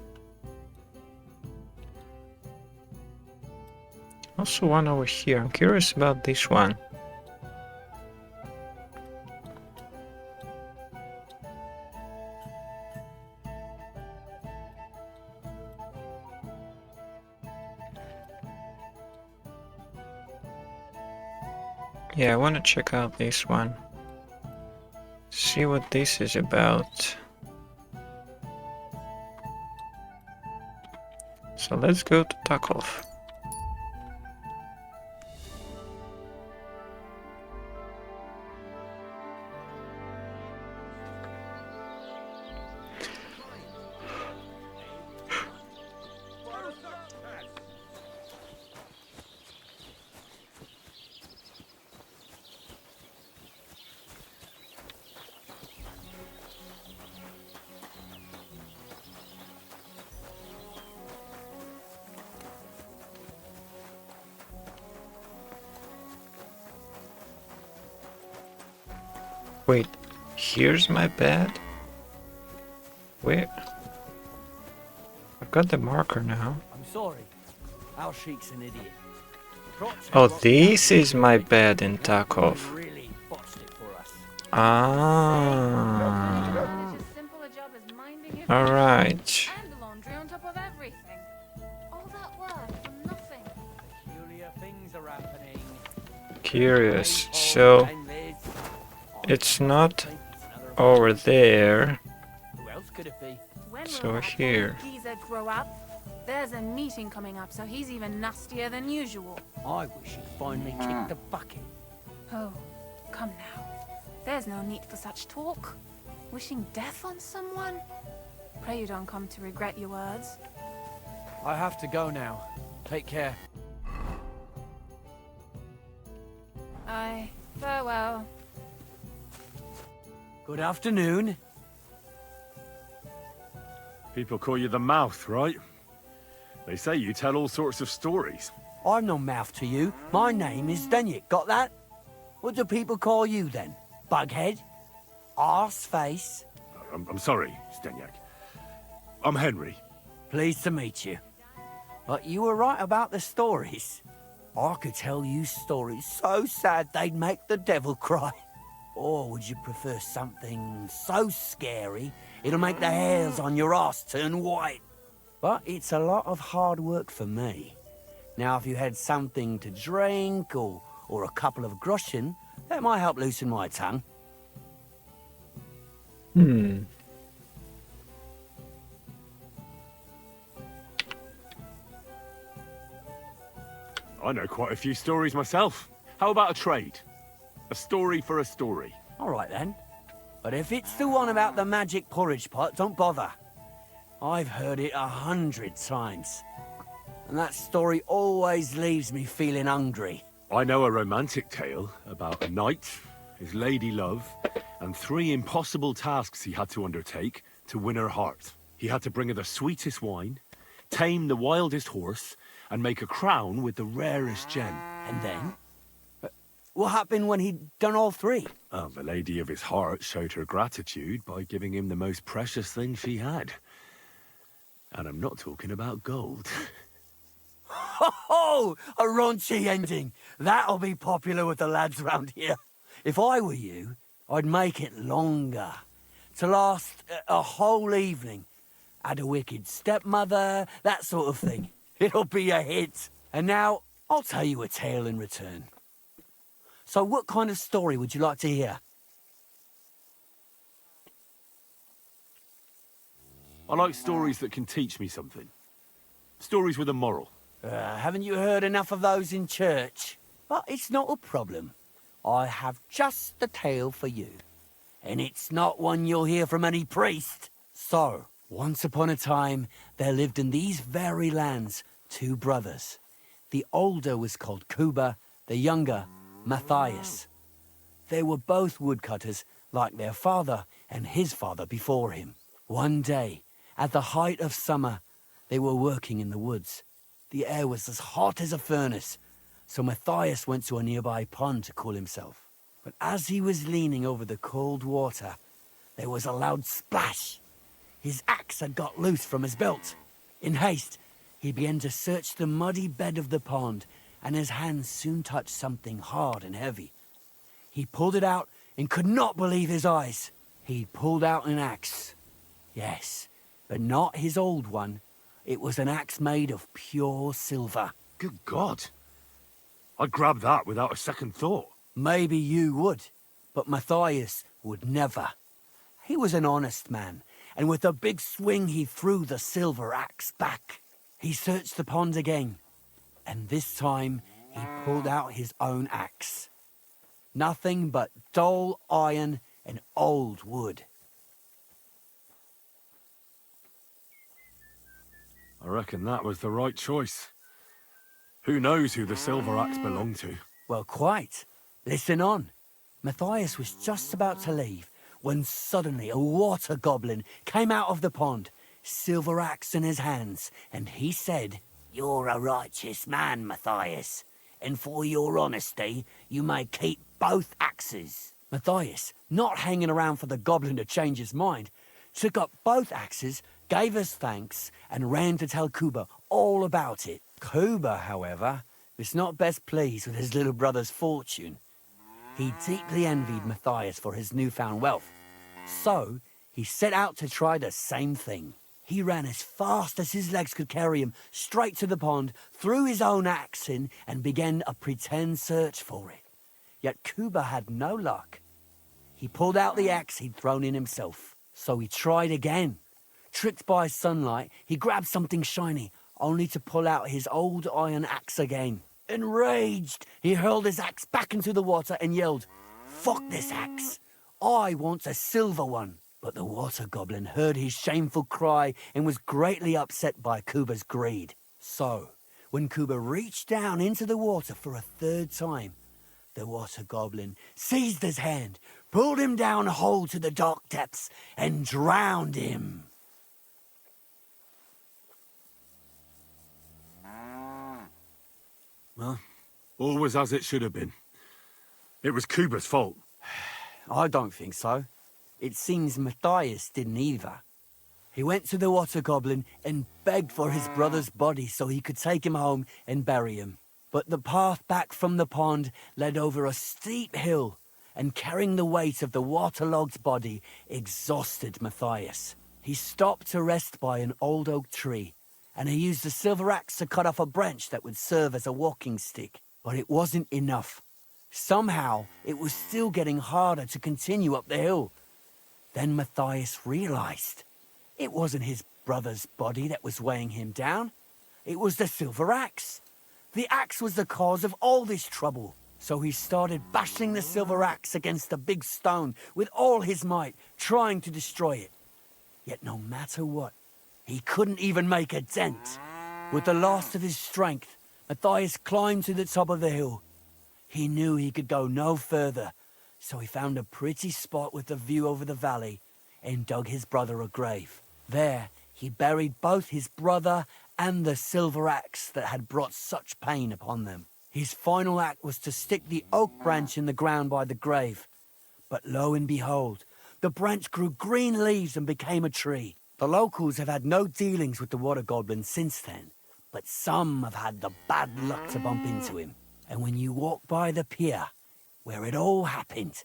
Also one over here. I'm curious about this one. Yeah, I want to check out this one. See what this is about. So let's go to Tarkov. Wait, here's my bed? Where? I've got the marker now. I'm sorry. Our sheik's an idiot. Oh, this is my bed in Tarkov. Really botched it for us. Ah. Alright. And the laundry on top of everything. All that work for nothing. Peculiar things are happening. Curious. So it's not over there. Who else could it be? When will So that here. geezer grow up? There's a meeting coming up, so he's even nastier than usual. I wish he'd finally kicked the bucket. Oh, come now. There's no need for such talk. Wishing death on someone? Pray you don't come to regret your words. I have to go now. Take care. Aye, farewell. Good afternoon. People call you the mouth, right? They say you tell all sorts of stories. I'm no mouth to you. My name is Denyek. Got that? What do people call you then? Bughead? Arseface? I'm sorry, Stenyak. I'm Henry. Pleased to meet you. But you were right about the stories. I could tell you stories so sad they'd make the devil cry. Or would you prefer something so scary it'll make the hairs on your ass turn white? But it's a lot of hard work for me. Now, if you had something to drink or a couple of groschen, that might help loosen my tongue. I know quite a few stories myself. How about a trade? A story for a story. All right, then. But if it's the one about the magic porridge pot, don't bother. I've heard it 100 times. And that story always leaves me feeling hungry. I know a romantic tale about a knight, his lady love, and 3 impossible tasks he had to undertake to win her heart. He had to bring her the sweetest wine, tame the wildest horse, and make a crown with the rarest gem. And then? What happened when he'd done all three? The lady of his heart showed her gratitude by giving him the most precious thing she had. And I'm not talking about gold. Ho! A raunchy ending. That'll be popular with the lads round here. If I were you, I'd make it longer. To last a whole evening. Add a wicked stepmother, that sort of thing. It'll be a hit. And now, I'll tell you a tale in return. So what kind of story would you like to hear? I like stories that can teach me something. Stories with a moral. Haven't you heard enough of those in church? But it's not a problem. I have just the tale for you. And it's not one you'll hear from any priest. So, once upon a time, there lived in these very lands 2 brothers. The older was called Kuba, the younger, Matthias. They were both woodcutters, like their father and his father before him. One day, at the height of summer, they were working in the woods. The air was as hot as a furnace, so Matthias went to a nearby pond to cool himself. But as he was leaning over the cold water, there was a loud splash. His axe had got loose from his belt. In haste, he began to search the muddy bed of the pond, and his hands soon touched something hard and heavy. He pulled it out and could not believe his eyes. He pulled out an axe. Yes, but not his old one. It was an axe made of pure silver. Good God. I'd grab that without a second thought. Maybe you would, but Matthias would never. He was an honest man, and with a big swing he threw the silver axe back. He searched the pond again, and this time he pulled out his own axe. Nothing but dull iron and old wood. I reckon that was the right choice. Who knows who the silver axe belonged to? Well, quite. Listen on. Matthias was just about to leave when suddenly a water goblin came out of the pond, silver axe in his hands, and he said, "You're a righteous man, Matthias, and for your honesty, you may keep both axes." Matthias, not hanging around for the goblin to change his mind, took up both axes, gave us thanks, and ran to tell Kuba all about it. Kuba, however, was not best pleased with his little brother's fortune. He deeply envied Matthias for his newfound wealth. So, he set out to try the same thing. He ran as fast as his legs could carry him straight to the pond, threw his own axe in, and began a pretend search for it. Yet Kuba had no luck. He pulled out the axe he'd thrown in himself. So he tried again. Tricked by sunlight, he grabbed something shiny, only to pull out his old iron axe again. Enraged, he hurled his axe back into the water and yelled, "Fuck this axe! I want a silver one!" But the water goblin heard his shameful cry and was greatly upset by Kuba's greed. So, when Kuba reached down into the water for a third time, the water goblin seized his hand, pulled him down whole to the dark depths, and drowned him. Well, all was as it should have been. It was Kuba's fault. I don't think so. It seems Matthias didn't either. He went to the water goblin and begged for his brother's body so he could take him home and bury him. But the path back from the pond led over a steep hill, and carrying the weight of the waterlogged body exhausted Matthias. He stopped to rest by an old oak tree, and he used a silver axe to cut off a branch that would serve as a walking stick. But it wasn't enough. Somehow, it was still getting harder to continue up the hill. Then Matthias realized it wasn't his brother's body that was weighing him down. It was the silver axe. The axe was the cause of all this trouble. So he started bashing the silver axe against a big stone with all his might, trying to destroy it. Yet no matter what, he couldn't even make a dent. With the last of his strength, Matthias climbed to the top of the hill. He knew he could go no further, so he found a pretty spot with a view over the valley and dug his brother a grave. There, he buried both his brother and the silver axe that had brought such pain upon them. His final act was to stick the oak branch in the ground by the grave. But lo and behold, the branch grew green leaves and became a tree. The locals have had no dealings with the water goblin since then, but some have had the bad luck to bump into him. And when you walk by the pier, where it all happened,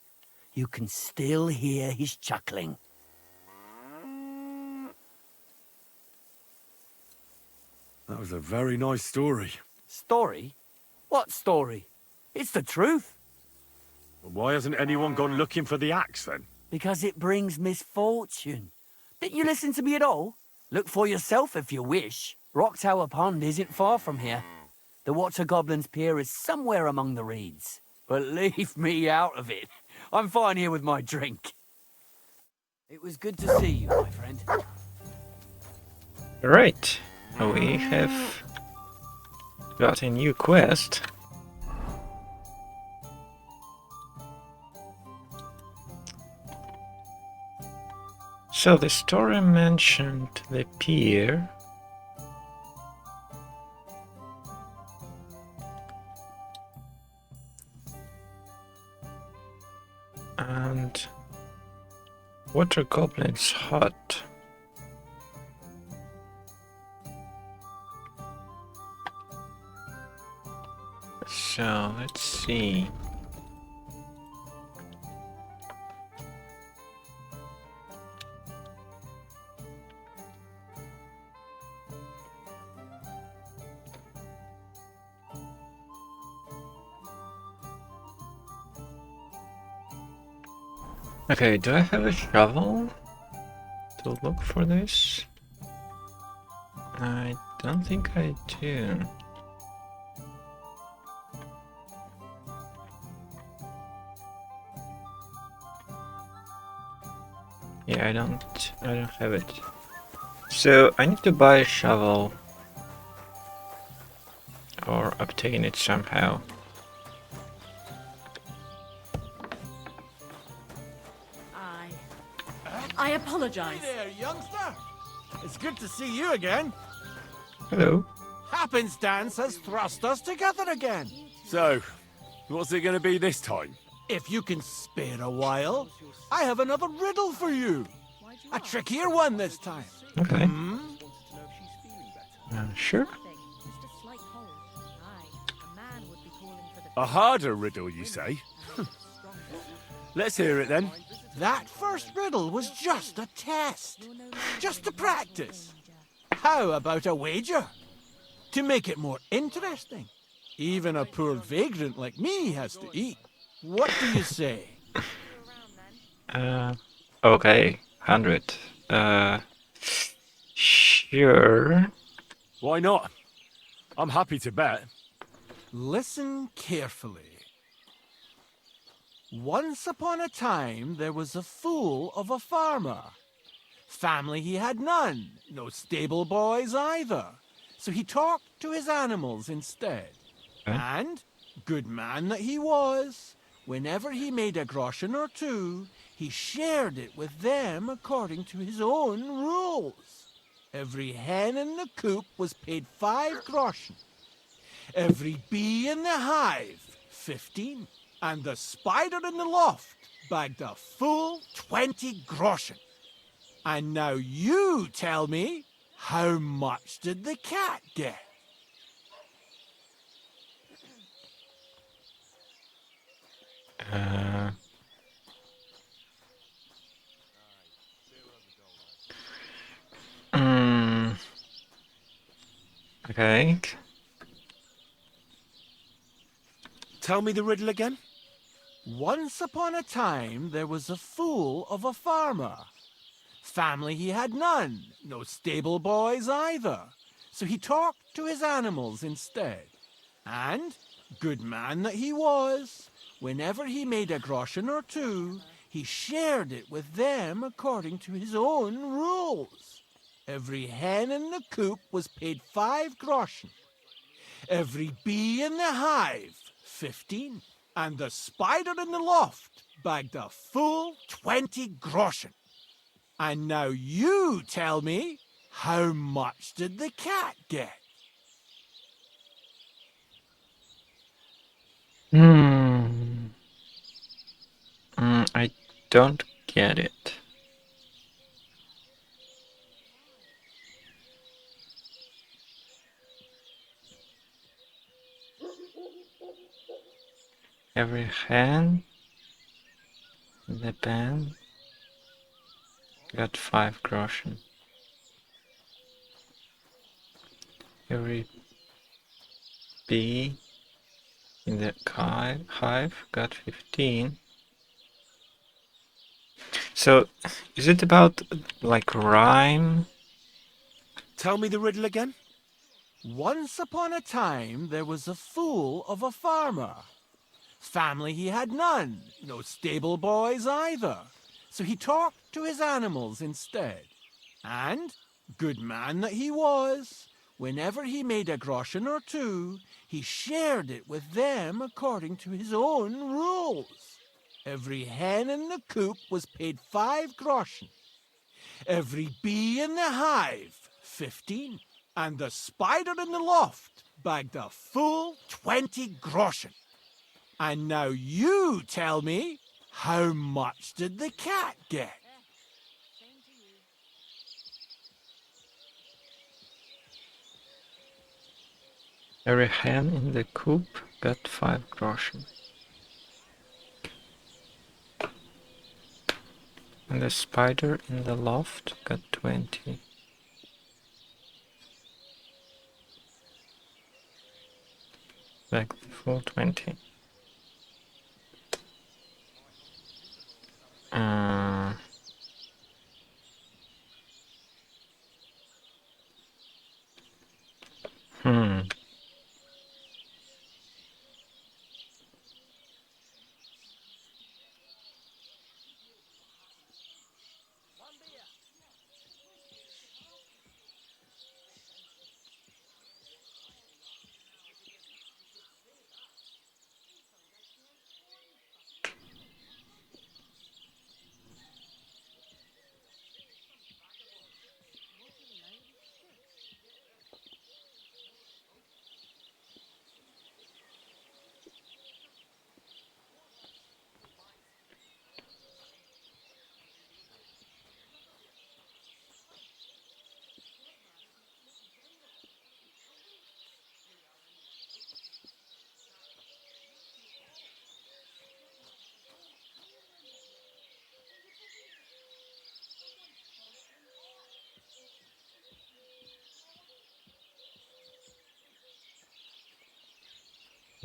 you can still hear his chuckling. That was a very nice story. Story? What story? It's the truth. Why hasn't anyone gone looking for the axe then? Because it brings misfortune. Didn't you listen to me at all? Look for yourself if you wish. Rock Tower Pond isn't far from here. The Water Goblin's Pier is somewhere among the reeds. But leave me out of it. I'm fine here with my drink. It was good to see you, my friend. Right, we have got a new quest. So the story mentioned the pier. And Water Goblin's hut. So let's see. Okay, do I have a shovel to look for this? I don't think I do. Yeah, I don't have it. So I need to buy a shovel or obtain it somehow. I apologize. Hey there, youngster. It's good to see you again. Hello. Happenstance has thrust us together again. So, what's it going to be this time? If you can spare a while, I have another riddle for you. A trickier one this time. Okay. Sure. A harder riddle, you say? Let's hear it then. That first riddle was just a test. Just to practice. How about a wager? To make it more interesting. Even a poor vagrant like me has to eat. What do you say? Okay, 100. Sure. Why not? I'm happy to bet. Listen carefully. Once upon a time, there was a fool of a farmer. Family he had none, no stable boys either. So he talked to his animals instead. And, good man that he was, whenever he made a groschen or two, he shared it with them according to his own rules. Every hen in the coop was paid 5 groschen. Every bee in the hive, 15. And the spider in the loft bagged a full 20 groschen. And now you tell me, how much did the cat get? Okay. Tell me the riddle again. Once upon a time, there was a fool of a farmer. Family he had none, no stable boys either. So he talked to his animals instead. And, good man that he was, whenever he made a groschen or two, he shared it with them according to his own rules. Every hen in the coop was paid 5 groschen. Every bee in the hive, 15. And the spider in the loft bagged a full 20 groschen. And now you tell me, how much did the cat get? Hmm. I don't get it. Every hand in the band got 5 groschen. Every bee in the hive got 15. So, is it about, like, rhyme? Tell me the riddle again. Once upon a time, there was a fool of a farmer. Family he had none, no stable boys either. So he talked to his animals instead. And, good man that he was, whenever he made a groschen or two, he shared it with them according to his own rules. Every hen in the coop was paid 5 groschen. Every bee in the hive, 15. And the spider in the loft bagged a full 20 groschen. And now you tell me, how much did the cat get? Every hen in the coop got 5 groschen. And the spider in the loft got 20. Like the full 20.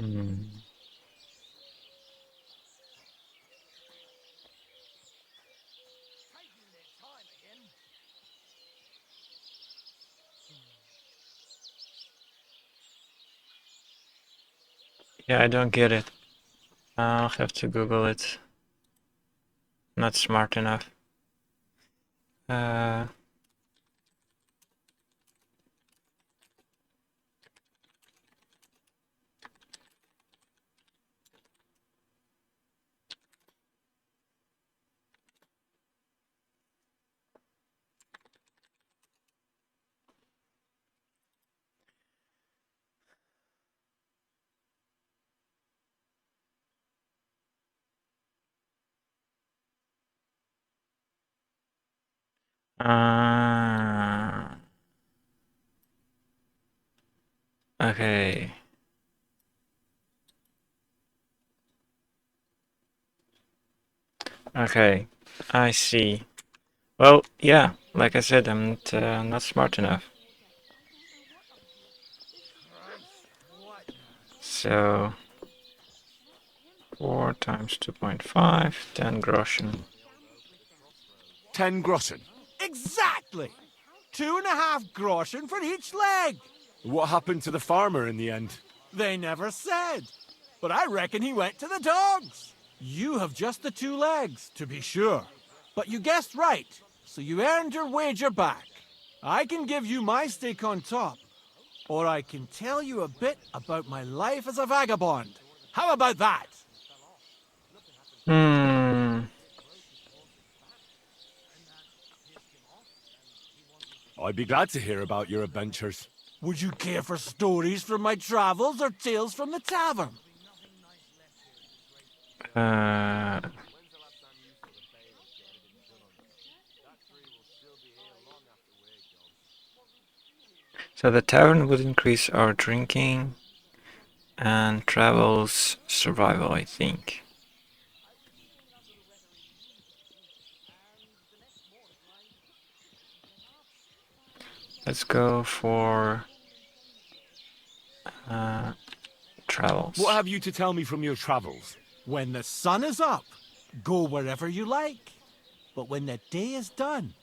Hmm. Yeah, I don't get it. I'll have to Google it. Not smart enough. Okay. Okay, I see. Well, yeah, like I said, I'm not smart enough. So 4 times 2.5, 10 groschen. 10 groschen. Exactly! 2.5 groschen for each leg. What happened to the farmer in the end? They never said. But I reckon he went to the dogs. You have just the 2 legs, to be sure. But you guessed right, so you earned your wager back. I can give you my stake on top, or I can tell you a bit about my life as a vagabond. How about that? I'd be glad to hear about your adventures. Would you care for stories from my travels or tales from the tavern? Uh, so the tavern would increase our drinking and travels survival, I think. Let's go for travels. What have you to tell me from your travels? When the sun is up, go wherever you like. But when the day is done,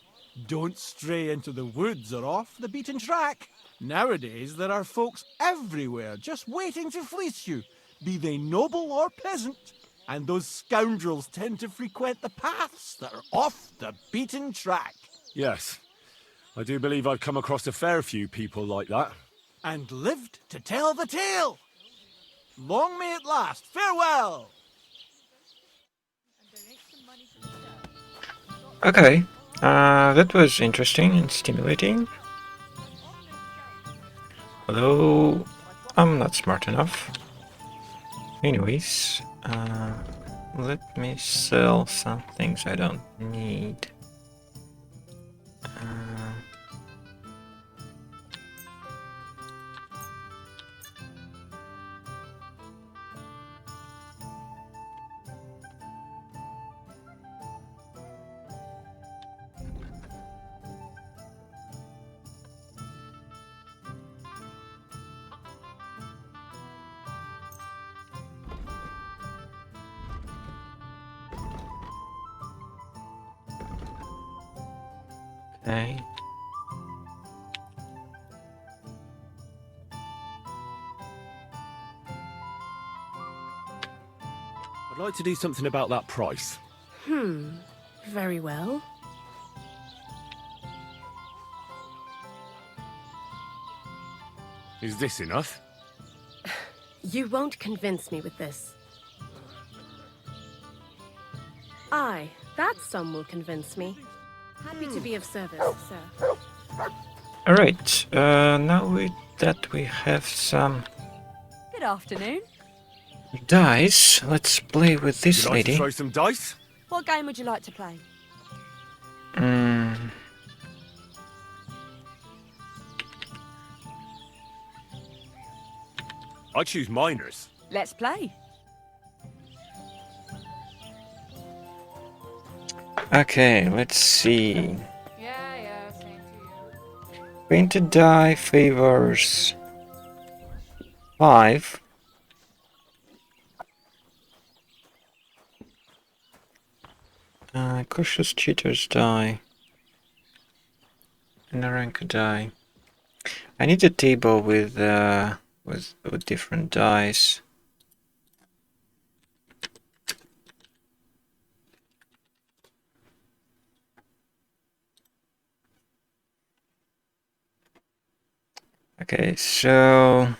don't stray into the woods or off the beaten track. Nowadays, there are folks everywhere just waiting to fleece you, be they noble or peasant. And those scoundrels tend to frequent the paths that are off the beaten track. Yes, I do believe I've come across a fair few people like that. And lived to tell the tale. Long may it last. Farewell! Okay, that was interesting and stimulating. Although I'm not smart enough. Anyways, let me sell some things I don't need. Okay. I'd like to do something about that price. Very well. Is this enough? You won't convince me with this. Aye, that sum will convince me. Happy to be of service, sir. Alright, now that we have some Good afternoon. dice, let's play with this Would you like lady. to throw some dice? What game would you like to play? I choose miners. Let's play. Okay, let's see. Yeah, same to you. Painted die favors 5. Cautious cheaters die. And a rank die. I need a table with different dice. Okay, so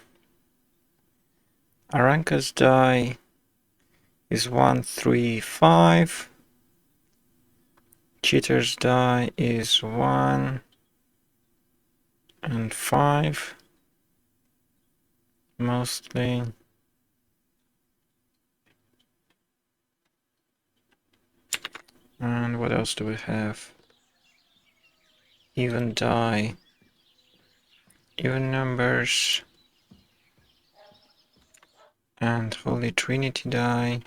Aranka's die is 1, 3, 5. Cheater's die is 1 and 5. Mostly. And what else do we have? Even die. Even numbers. And Holy Trinity die.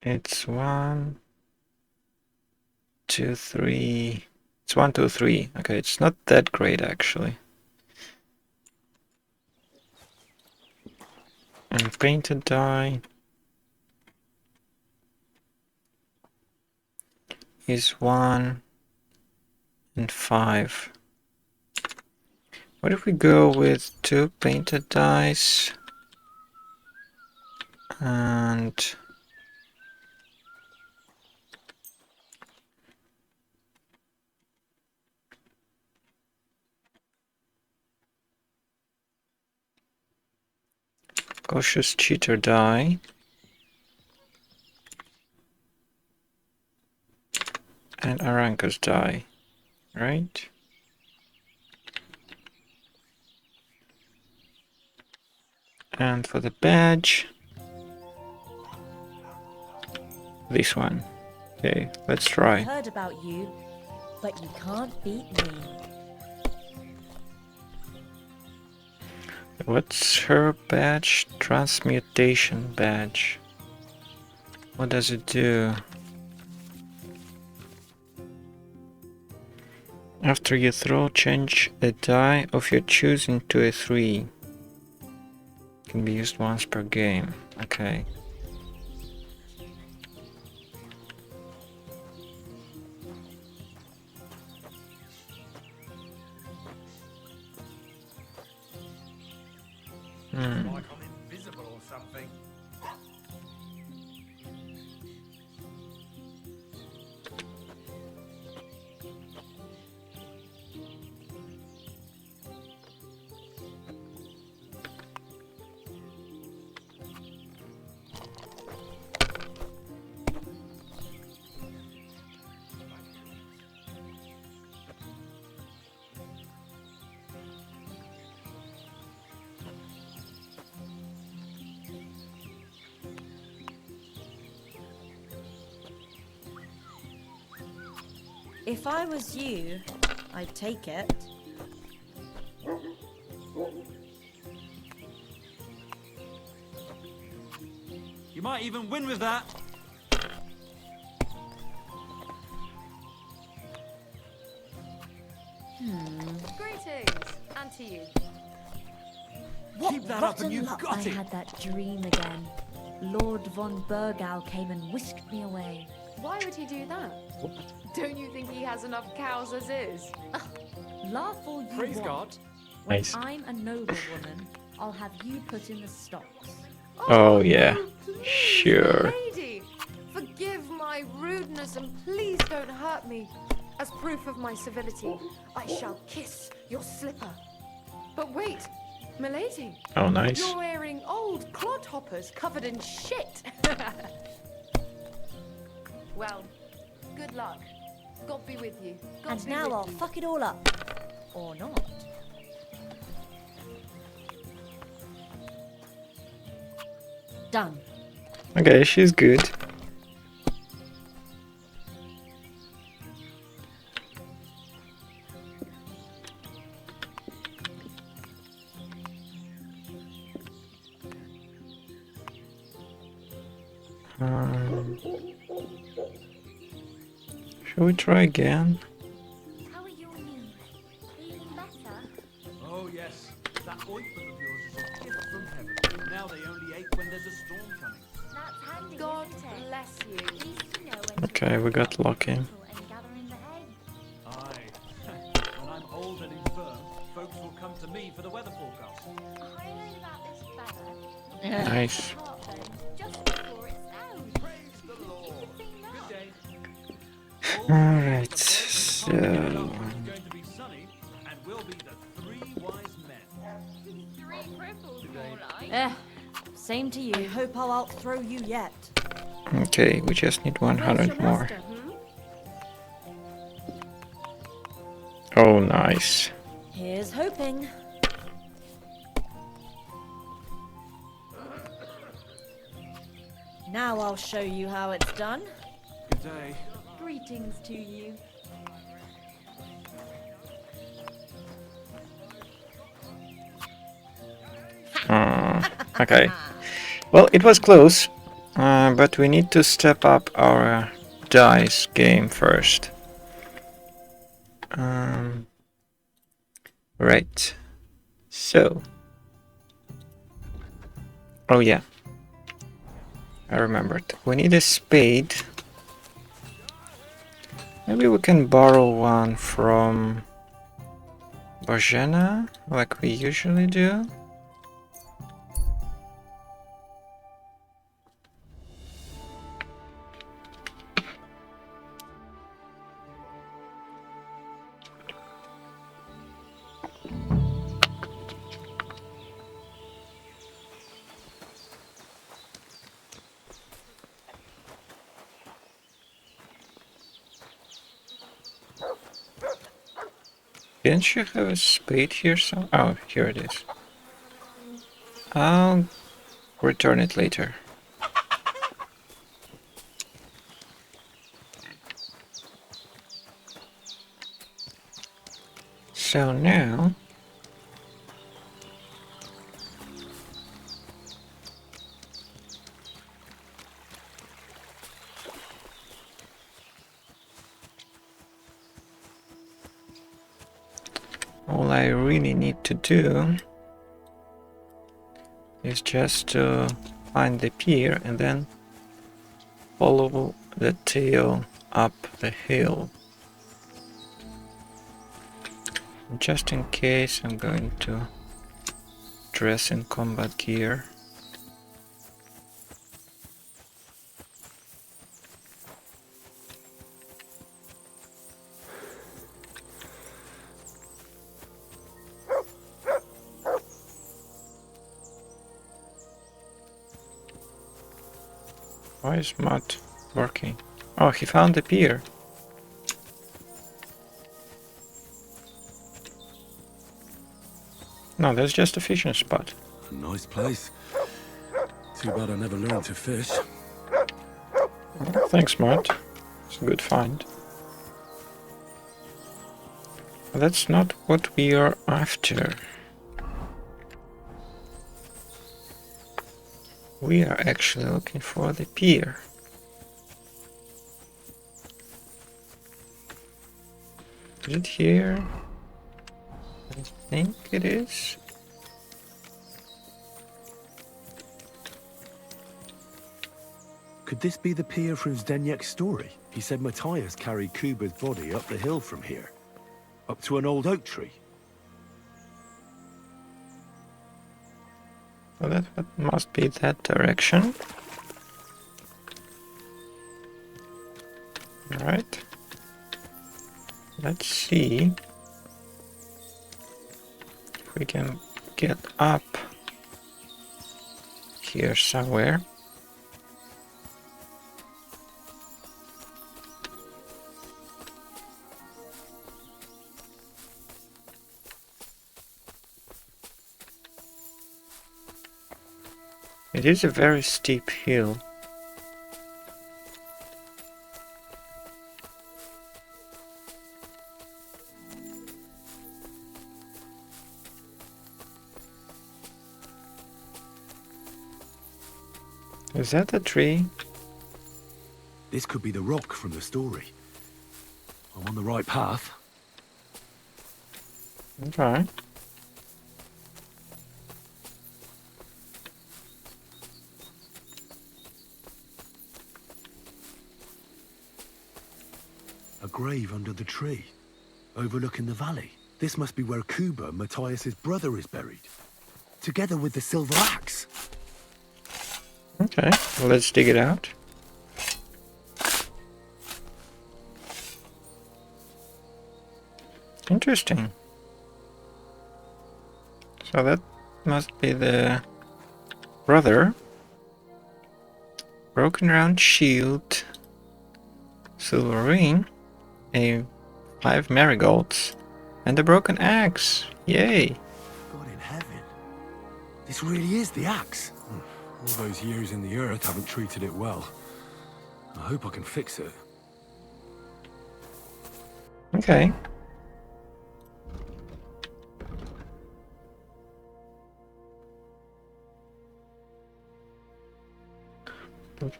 It's 1, 2, 3. It's 1, 2, 3. Okay, it's not that great actually. And painted die is 1 and 5. What if we go with 2 painted dice and cautious cheater die? And Aranka's die, right? And for the badge, this one. Okay, let's try. I've heard about you, but you can't beat me. What's her badge? Transmutation badge. What does it do? After you throw, change a die of your choosing to a 3. Can be used once per game. Okay. Like I'm invisible or something. If I was you, I'd take it. You might even win with that. Greetings, and to you. What Keep that up and rotten you've luck got I it. had that dream again. Lord von Burgal came and whisked me away. Why would he do that? Don't you think he has enough cows as is? Laugh all you Praise want. God. When Nice. I'm a noblewoman, I'll have you put in the stocks. Oh yeah, no, please, sure. Lady, forgive my rudeness and please don't hurt me. As proof of my civility, I shall kiss your slipper. But wait, milady. Oh, nice. You're wearing old clodhoppers covered in shit. Well, good luck. God be with you. God And be now with I'll you. fuck it all up. Or not. Done. Okay, she's good. Shall we try again? How are your knees? Feeling better? Oh yes, that ointment of yours is a gift from heaven. Now they only ache when there's a storm coming. That's handy, God isn't it? bless you. At least you know when Okay, we got lucky. and gathering the hay. Aye. When I'm old and infirm, folks will come to me for the weather forecast. I heard about this feather. Nice. Heartburn just before it snowed. Praise the Lord. Good day. Alright, so... It's going to be sunny, and we'll be the 3 wise men. 3 cripples, more like. Same to you. I hope I'll outthrow you yet. Okay, we just need 100 more. Master, Oh, nice. Here's hoping. Now I'll show you how it's done. Good day. Greetings to you. Okay. Well, it was close, but we need to step up our dice game first. Right. So. Oh yeah. I remembered. We need a spade. Maybe we can borrow one from Bojana, like we usually do. Didn't you have a spade here? Oh, here it is. I'll return it later. So now all I really need to do is just to find the pier and then follow the tail up the hill. Just in case, I'm going to dress in combat gear. Why is Matt working? Oh, he found the pier. No, that's just a fishing spot. Nice place. Too bad I never learned to fish. Thanks, Matt. It's a good find. That's not what we are after. We are actually looking for the pier. Is it here? I think it is. Could this be the pier from Zdeněk's story? He said Matthias carried Kuba's body up the hill from here, up to an old oak tree. Well, that must be that direction. Alright. Let's see if we can get up here somewhere. It is a very steep hill. Is that a tree? This could be the rock from the story. I'm on the right path. Okay. A grave under the tree, overlooking the valley. This must be where Kuba, Matthias's brother, is buried, together with the silver axe. Okay, well, let's dig it out. Interesting. So that must be the brother. Broken round shield, silver ring, 5 marigolds, and a broken axe. Yay! God in heaven. This really is the axe. All those years in the earth haven't treated it well. I hope I can fix it. Okay.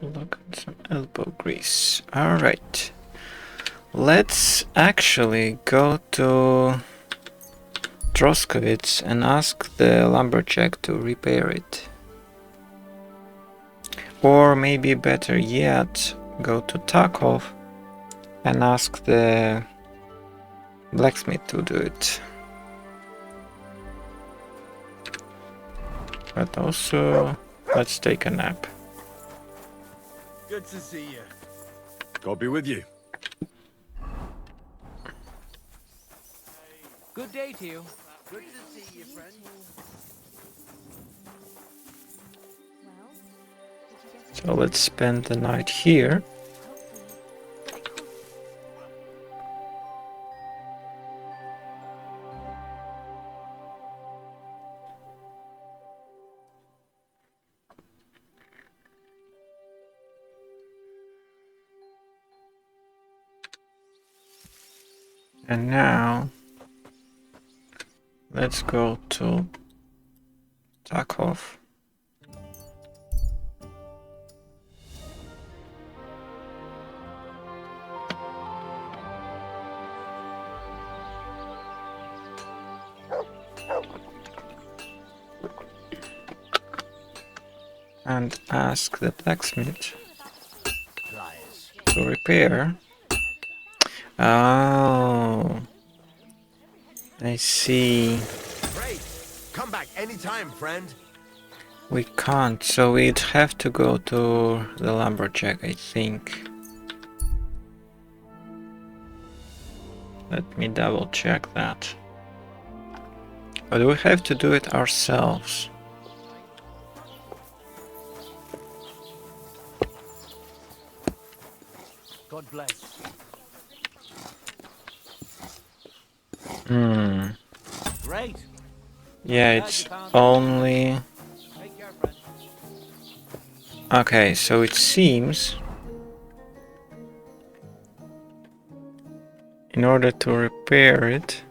Look at some elbow grease. Alright. Let's actually go to Troskowitz and ask the lumberjack to repair it. Or maybe better yet, go to Tarkov and ask the blacksmith to do it. But also, let's take a nap. Good to see you. God be with you. Good day to you. Good to see you, friend. So let's spend the night here. And now let's go to Takov. And ask the blacksmith to repair. Oh, I see. Great. Come back anytime, friend. We can't, so we'd have to go to the lumberjack, I think. Let me double check that. Or do we have to do it ourselves? God bless. Hmm. Great. Yeah, it's only... Okay, so it seems... in order to repair it...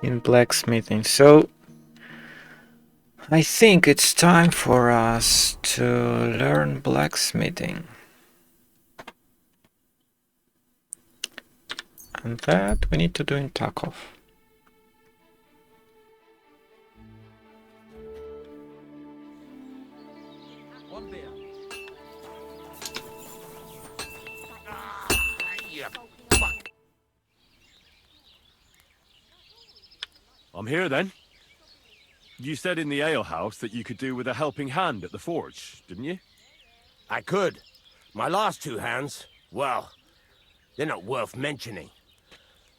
in blacksmithing, so... I think it's time for us to learn blacksmithing. And that we need to do in Takov. One beer. I'm here then. You said in the alehouse that you could do with a helping hand at the forge, didn't you? I could. My last two hands, well, they're not worth mentioning.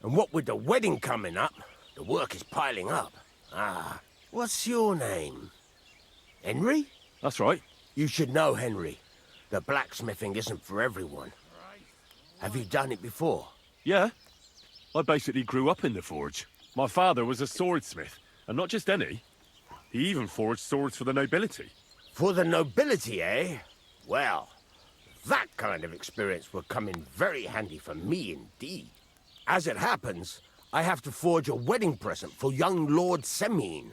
And what with the wedding coming up, the work is piling up. Ah, what's your name? Henry? That's right. You should know, Henry. The blacksmithing isn't for everyone. Have you done it before? Yeah. I basically grew up in the forge. My father was a swordsmith, and not just any. He even forged swords for the nobility. For the nobility, eh? Well, that kind of experience will come in very handy for me indeed. As it happens, I have to forge a wedding present for young Lord Semine.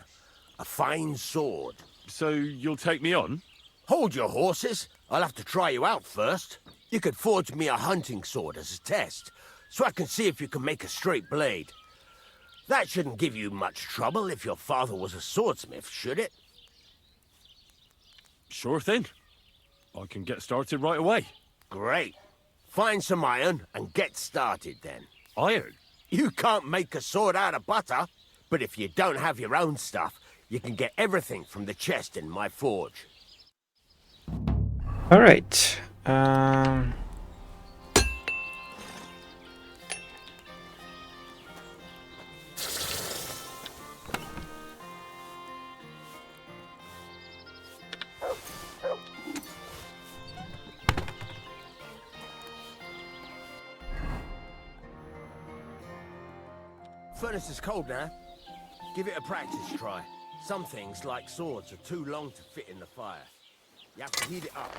A fine sword. So you'll take me on? Hold your horses. I'll have to try you out first. You could forge me a hunting sword as a test, so I can see if you can make a straight blade. That shouldn't give you much trouble if your father was a swordsmith, should it? Sure thing. I can get started right away. Great. Find some iron and get started then. Iron? You can't make a sword out of butter, but if you don't have your own stuff, you can get everything from the chest in my forge. Alright. Furnace is cold now. Give it a practice try. Some things, like swords, are too long to fit in the fire. You have to heat it up.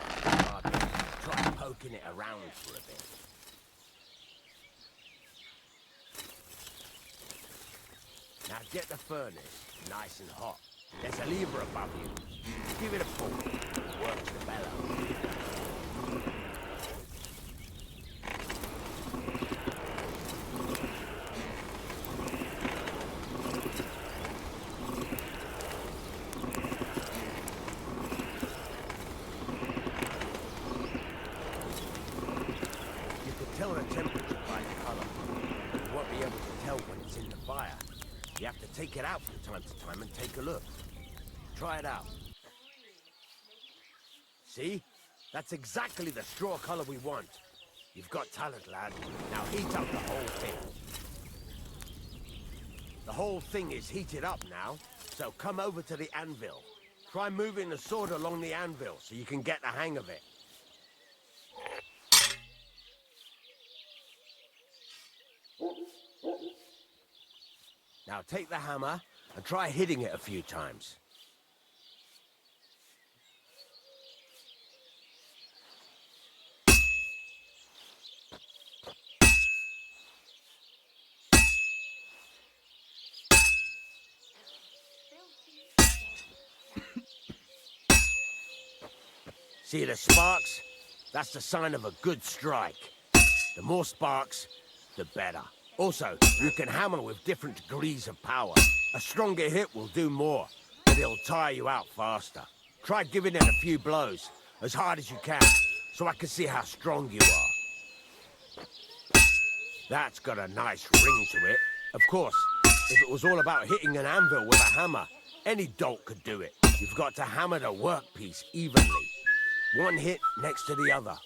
Try poking it around for a bit. Now get the furnace nice and hot. There's a lever above you. Give it a pull. Work the bellows. Tell the temperature by the color. You won't be able to tell when it's in the fire. You have to take it out from time to time and take a look. Try it out. See? That's exactly the straw color we want. You've got talent, lad. Now heat up the whole thing. The whole thing is heated up now, so come over to the anvil. Try moving the sword along the anvil so you can get the hang of it. Now take the hammer and try hitting it a few times. See the sparks? That's the sign of a good strike. The more sparks, the better. Also, you can hammer with different degrees of power. A stronger hit will do more, but it'll tire you out faster. Try giving it a few blows, as hard as you can, so I can see how strong you are. That's got a nice ring to it. Of course, if it was all about hitting an anvil with a hammer, any dolt could do it. You've got to hammer the workpiece evenly. One hit next to the other.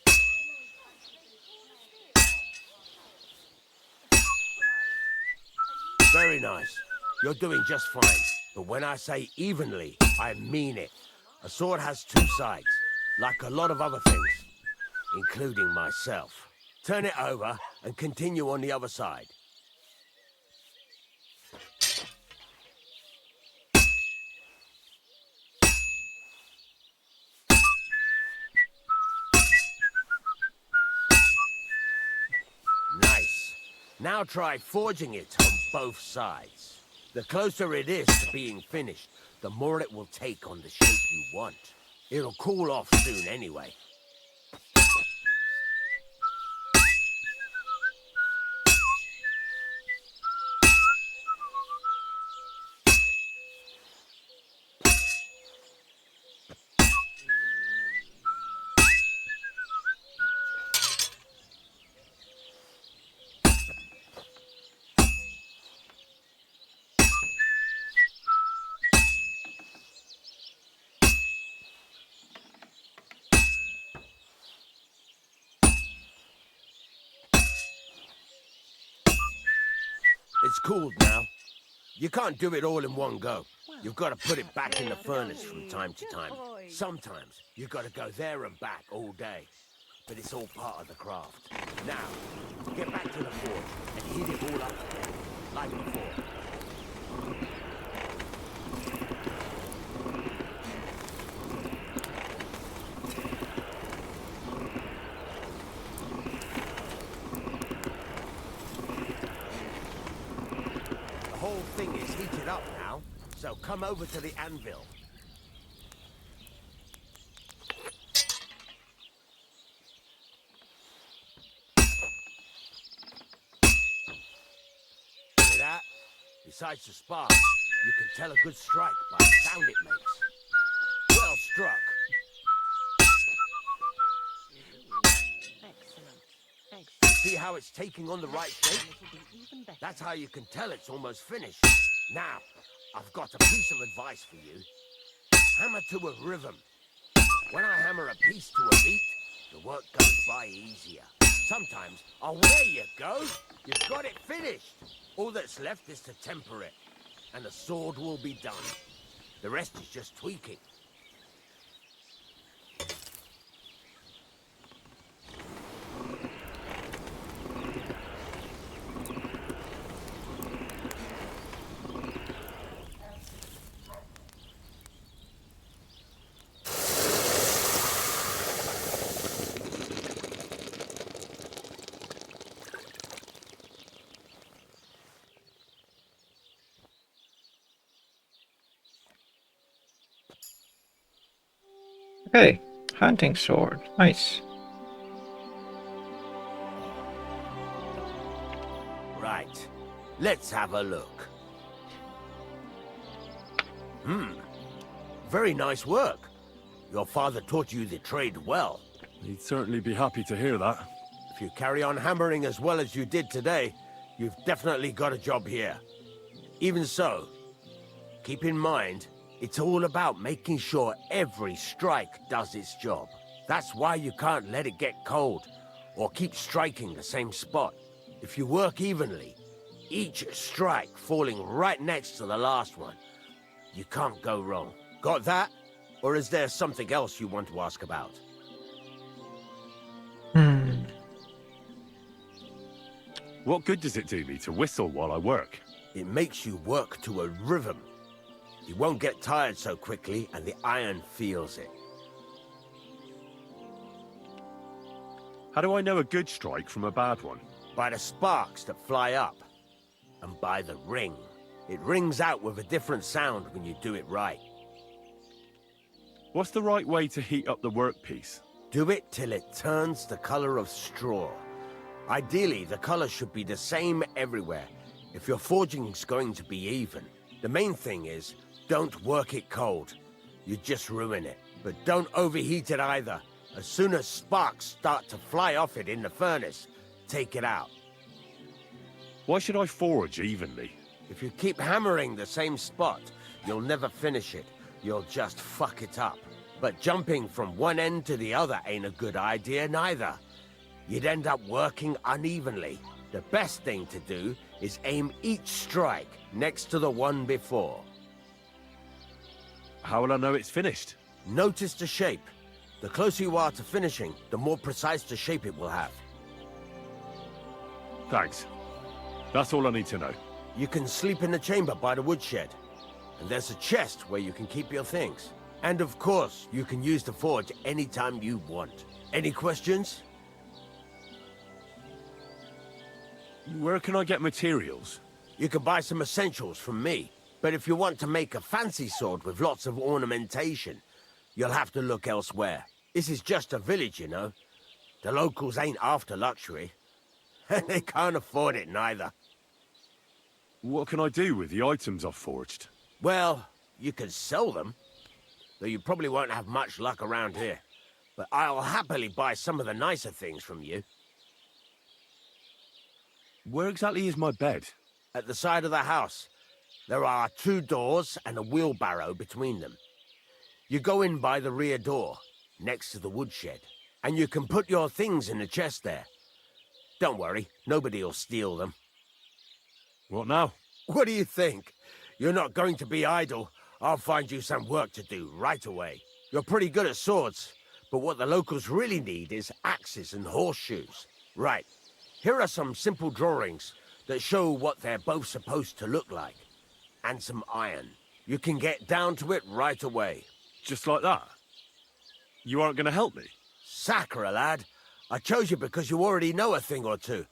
Very nice. You're doing just fine. But when I say evenly, I mean it. A sword has two sides, like a lot of other things, including myself. Turn it over and continue on the other side. Nice. Now try forging it on both sides. The closer it is to being finished, the more it will take on the shape you want. It'll cool off soon anyway. It's cooled now. You can't do it all in one go. You've got to put it back in the furnace from time to time. Sometimes you've got to go there and back all day. But it's all part of the craft. Now, get back to the forge and heat it all up again, like before. The whole thing is heated up now, so come over to the anvil. See that? Besides the sparks, you can tell a good strike by the sound it makes. Well struck. See how it's taking on the right shape? That's how you can tell it's almost finished. Now, I've got a piece of advice for you. Hammer to a rhythm. When I hammer a piece to a beat, the work goes by easier. Sometimes, oh, there you go. You've got it finished. All that's left is to temper it, and the sword will be done. The rest is just tweaking. Okay, hunting sword. Nice. Right. Let's have a look. Very nice work. Your father taught you the trade well. He'd certainly be happy to hear that. If you carry on hammering as well as you did today, you've definitely got a job here. Even so, keep in mind, it's all about making sure every strike does its job. That's why you can't let it get cold, or keep striking the same spot. If you work evenly, each strike falling right next to the last one, you can't go wrong. Got that? Or is there something else you want to ask about? What good does it do me to whistle while I work? It makes you work to a rhythm. You won't get tired so quickly, and the iron feels it. How do I know a good strike from a bad one? By the sparks that fly up, and by the ring. It rings out with a different sound when you do it right. What's the right way to heat up the workpiece? Do it till it turns the color of straw. Ideally, the color should be the same everywhere, if your forging's going to be even. The main thing is, don't work it cold. You just ruin it. But don't overheat it either. As soon as sparks start to fly off it in the furnace, take it out. Why should I forge evenly? If you keep hammering the same spot, you'll never finish it. You'll just fuck it up. But jumping from one end to the other ain't a good idea neither. You'd end up working unevenly. The best thing to do is aim each strike next to the one before. How will I know it's finished? Notice the shape. The closer you are to finishing, the more precise the shape it will have. Thanks. That's all I need to know. You can sleep in the chamber by the woodshed. And there's a chest where you can keep your things. And of course, you can use the forge anytime you want. Any questions? Where can I get materials? You can buy some essentials from me. But if you want to make a fancy sword with lots of ornamentation, you'll have to look elsewhere. This is just a village, you know. The locals ain't after luxury. They can't afford it neither. What can I do with the items I've forged? Well, you can sell them. Though you probably won't have much luck around here. But I'll happily buy some of the nicer things from you. Where exactly is my bed? At the side of the house. There are 2 doors and a wheelbarrow between them. You go in by the rear door, next to the woodshed, and you can put your things in the chest there. Don't worry, nobody'll steal them. What now? What do you think? You're not going to be idle. I'll find you some work to do right away. You're pretty good at swords, but what the locals really need is axes and horseshoes. Right, here are some simple drawings that show what they're both supposed to look like. And some iron. You can get down to it right away. Just like that? You aren't going to help me? Sacre, lad. I chose you because you already know a thing or two.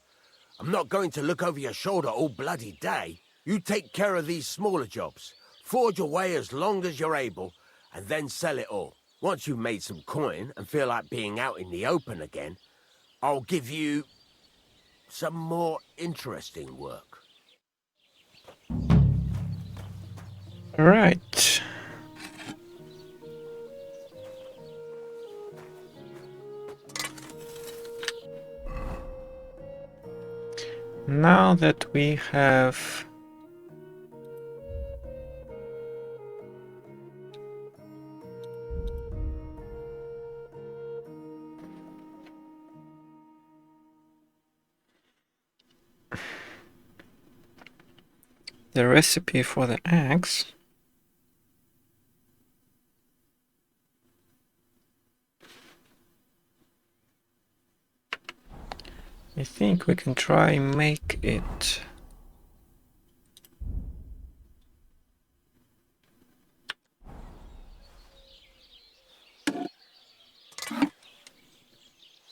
I'm not going to look over your shoulder all bloody day. You take care of these smaller jobs. Forge away as long as you're able, and then sell it all. Once you've made some coin and feel like being out in the open again, I'll give you some more interesting work. Right. Now that we have the recipe for the axe, I think we can try and make it.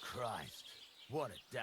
Christ, what a day.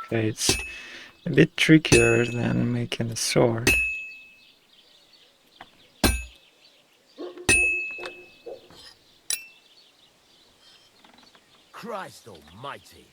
Okay, it's a bit trickier than making a sword. Christ almighty.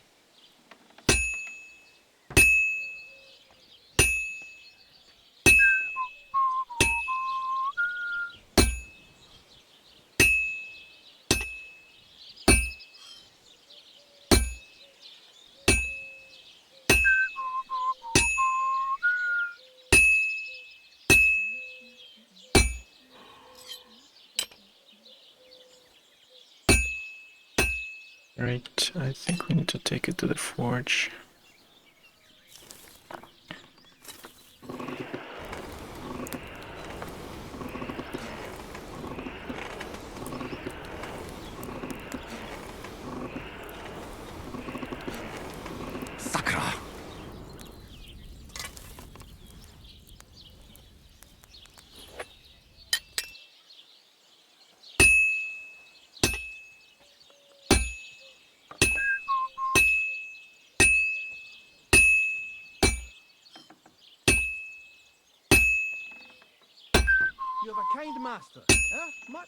Right, I think we need to take it to the forge. Sakra! You have a kind master, eh? Much.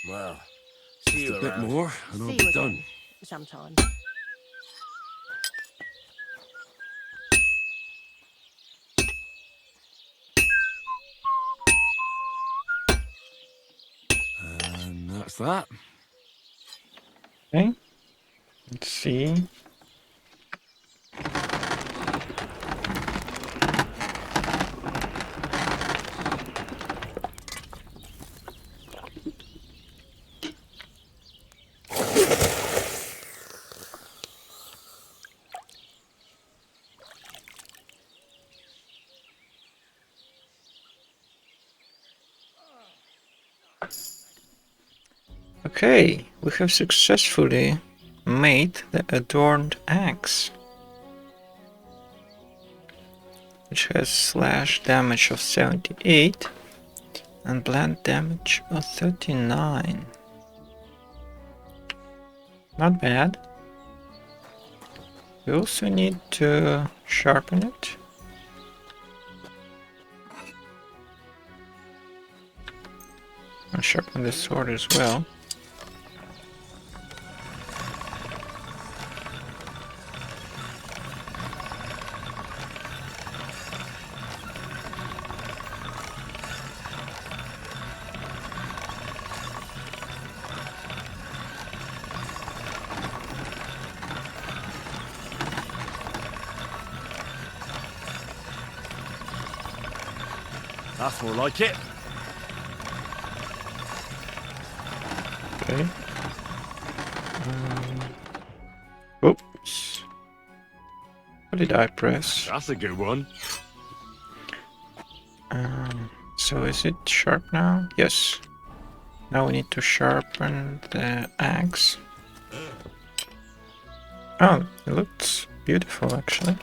Well, see Just you a bit around. more, and I'll See be you done. again, sometime. And that's that. Okay, let's see. Okay, we have successfully made the adorned axe, which has slash damage of 78 and blunt damage of 39. Not bad. We also need to sharpen it. And sharpen the sword as well. That's more like it. Okay. Oops. What did I press? That's a good one. So is it sharp now? Yes. Now we need to sharpen the axe. Oh, it looks beautiful actually.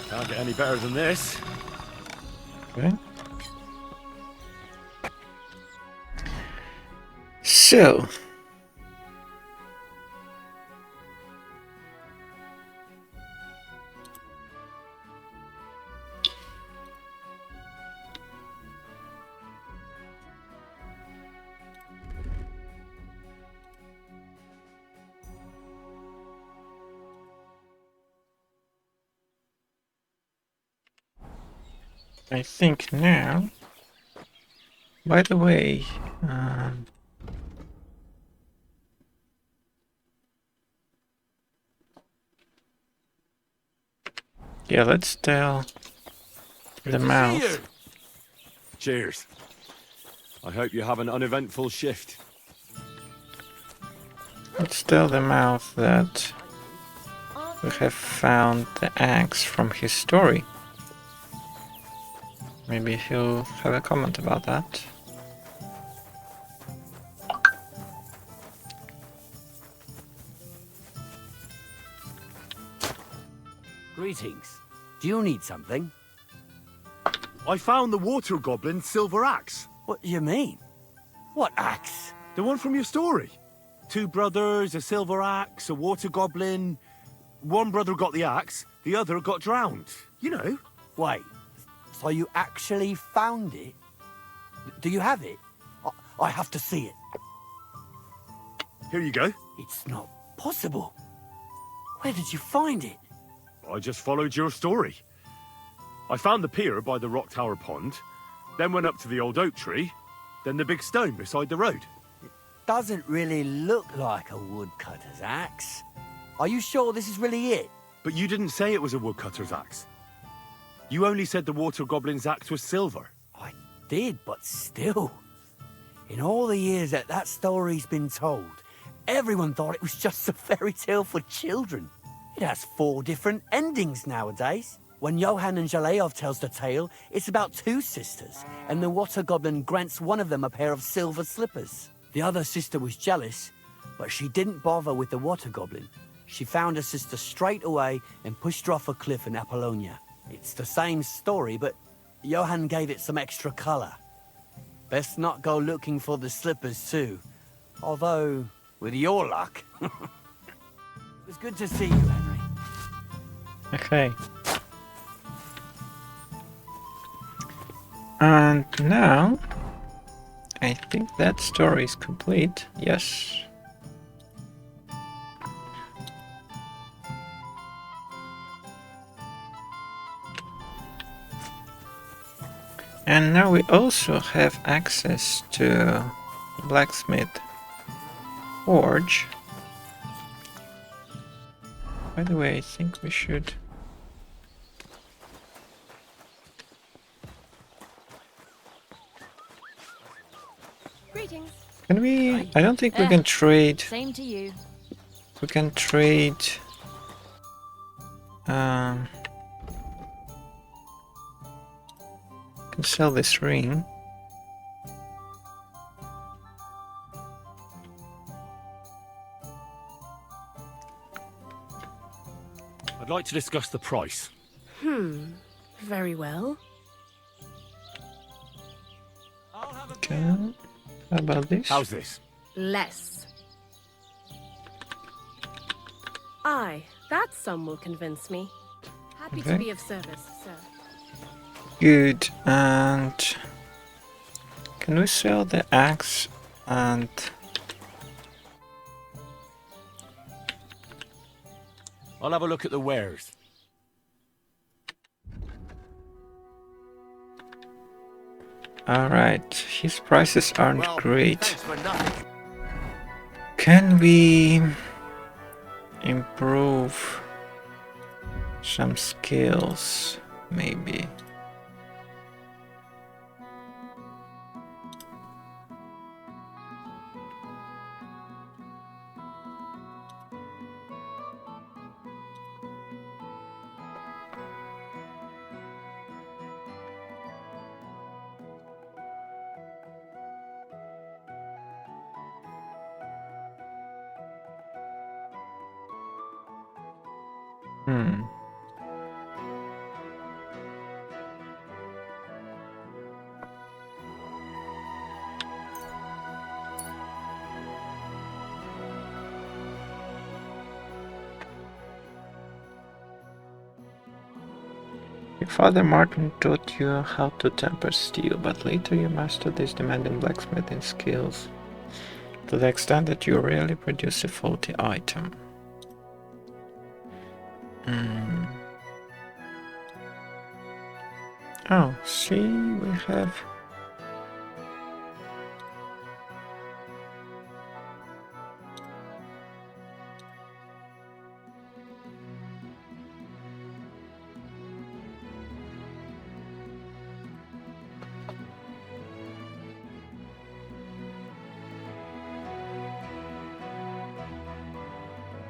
Can't get any better than this. Okay. So I think now, by the way, yeah, let's tell the mouth. Cheers. I hope you have an uneventful shift. Let's tell the mouth that we have found the axe from his story. Maybe he'll have a comment about that. Greetings. Do you need something? I found the water goblin's silver axe. What do you mean? What axe? The one from your story. 2 brothers, a silver axe, a water goblin. One brother got the axe, the other got drowned. You know. Wait, so you actually found it? Do you have it? I have to see it. Here you go. It's not possible. Where did you find it? I just followed your story. I found the pier by the rock tower pond, then went up to the old oak tree, then the big stone beside the road. Doesn't really look like a woodcutter's axe. Are you sure this is really it? But you didn't say it was a woodcutter's axe. You only said the water goblin's axe was silver. I did, but still. In all the years that that story's been told, everyone thought it was just a fairy tale for children. It has 4 different endings nowadays. When Johann and Jaleov tells the tale, it's about 2 sisters, and the water goblin grants one of them a pair of silver slippers. The other sister was jealous, but she didn't bother with the water goblin. She found her sister straight away and pushed her off a cliff in Apollonia. It's the same story, but Johann gave it some extra colour. Best not go looking for the slippers too. Although, with your luck. It was good to see you, Henry. Okay. And now, I think that story is complete. Yes. And now we also have access to Blacksmith Forge. By the way, I think we should... Greetings. Can we... I don't think we can trade... Same to you. We can trade... can sell this ring. I'd like to discuss the price. Very well. Okay. How about this? How's this? Less. Aye, that sum will convince me. Happy to Okay. be of service, sir. Good. And can we sell the axe and I'll have a look at the wares. alright, his prices aren't Well, great. thanks for nothing. Can we improve some skills, maybe? Hmm. Your father Martin taught you how to temper steel, but later you mastered these demanding blacksmithing skills to the extent that you rarely produce a faulty item. Hmm. Oh, see, we have...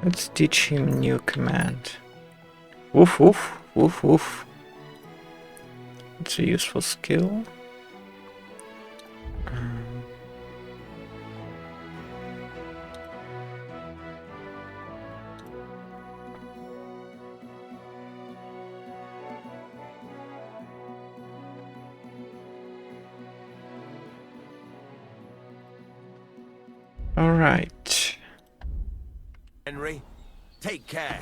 Let's teach him new command. Woof woof, woof woof. It's a useful skill. Alright. Henry. Take care.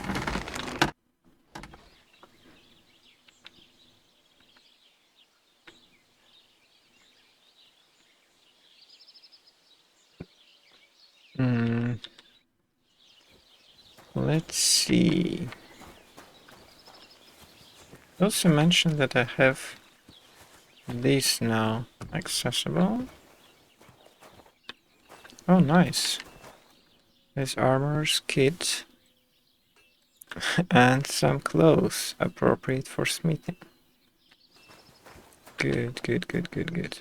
Let's see. Also mentioned that I have these now accessible. Oh, nice. There's armor's kit and some clothes appropriate for smithing. Good, good, good, good, good.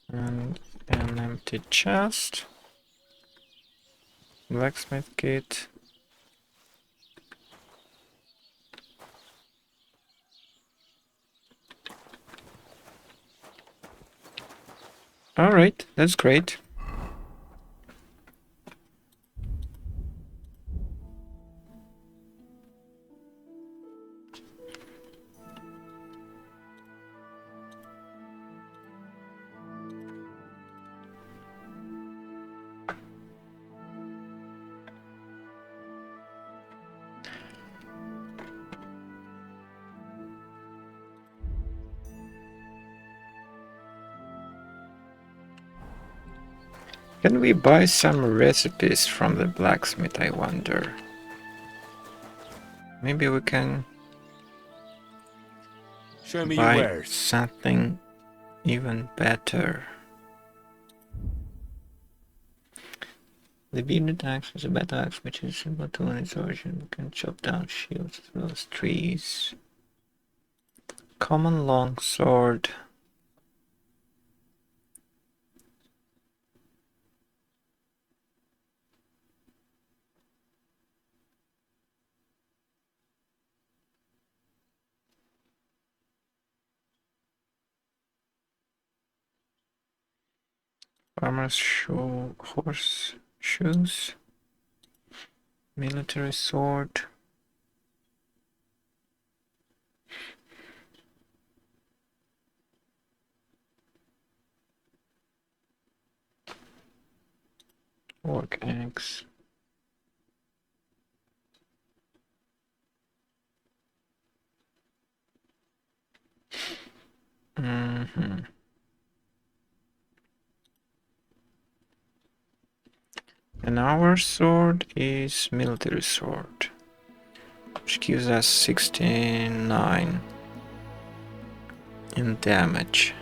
And an empty chest. Blacksmith kit. Alright, that's great. Can we buy some recipes from the blacksmith, I wonder? Maybe we can Show me your buy wares. something even better. The bearded axe is a battle axe which is similar to in its origin. It can chop down shields as well as trees. Common long sword. Farmer's horse shoes. Military sword. Work axe. And our sword is military sword, which gives us 69 in damage.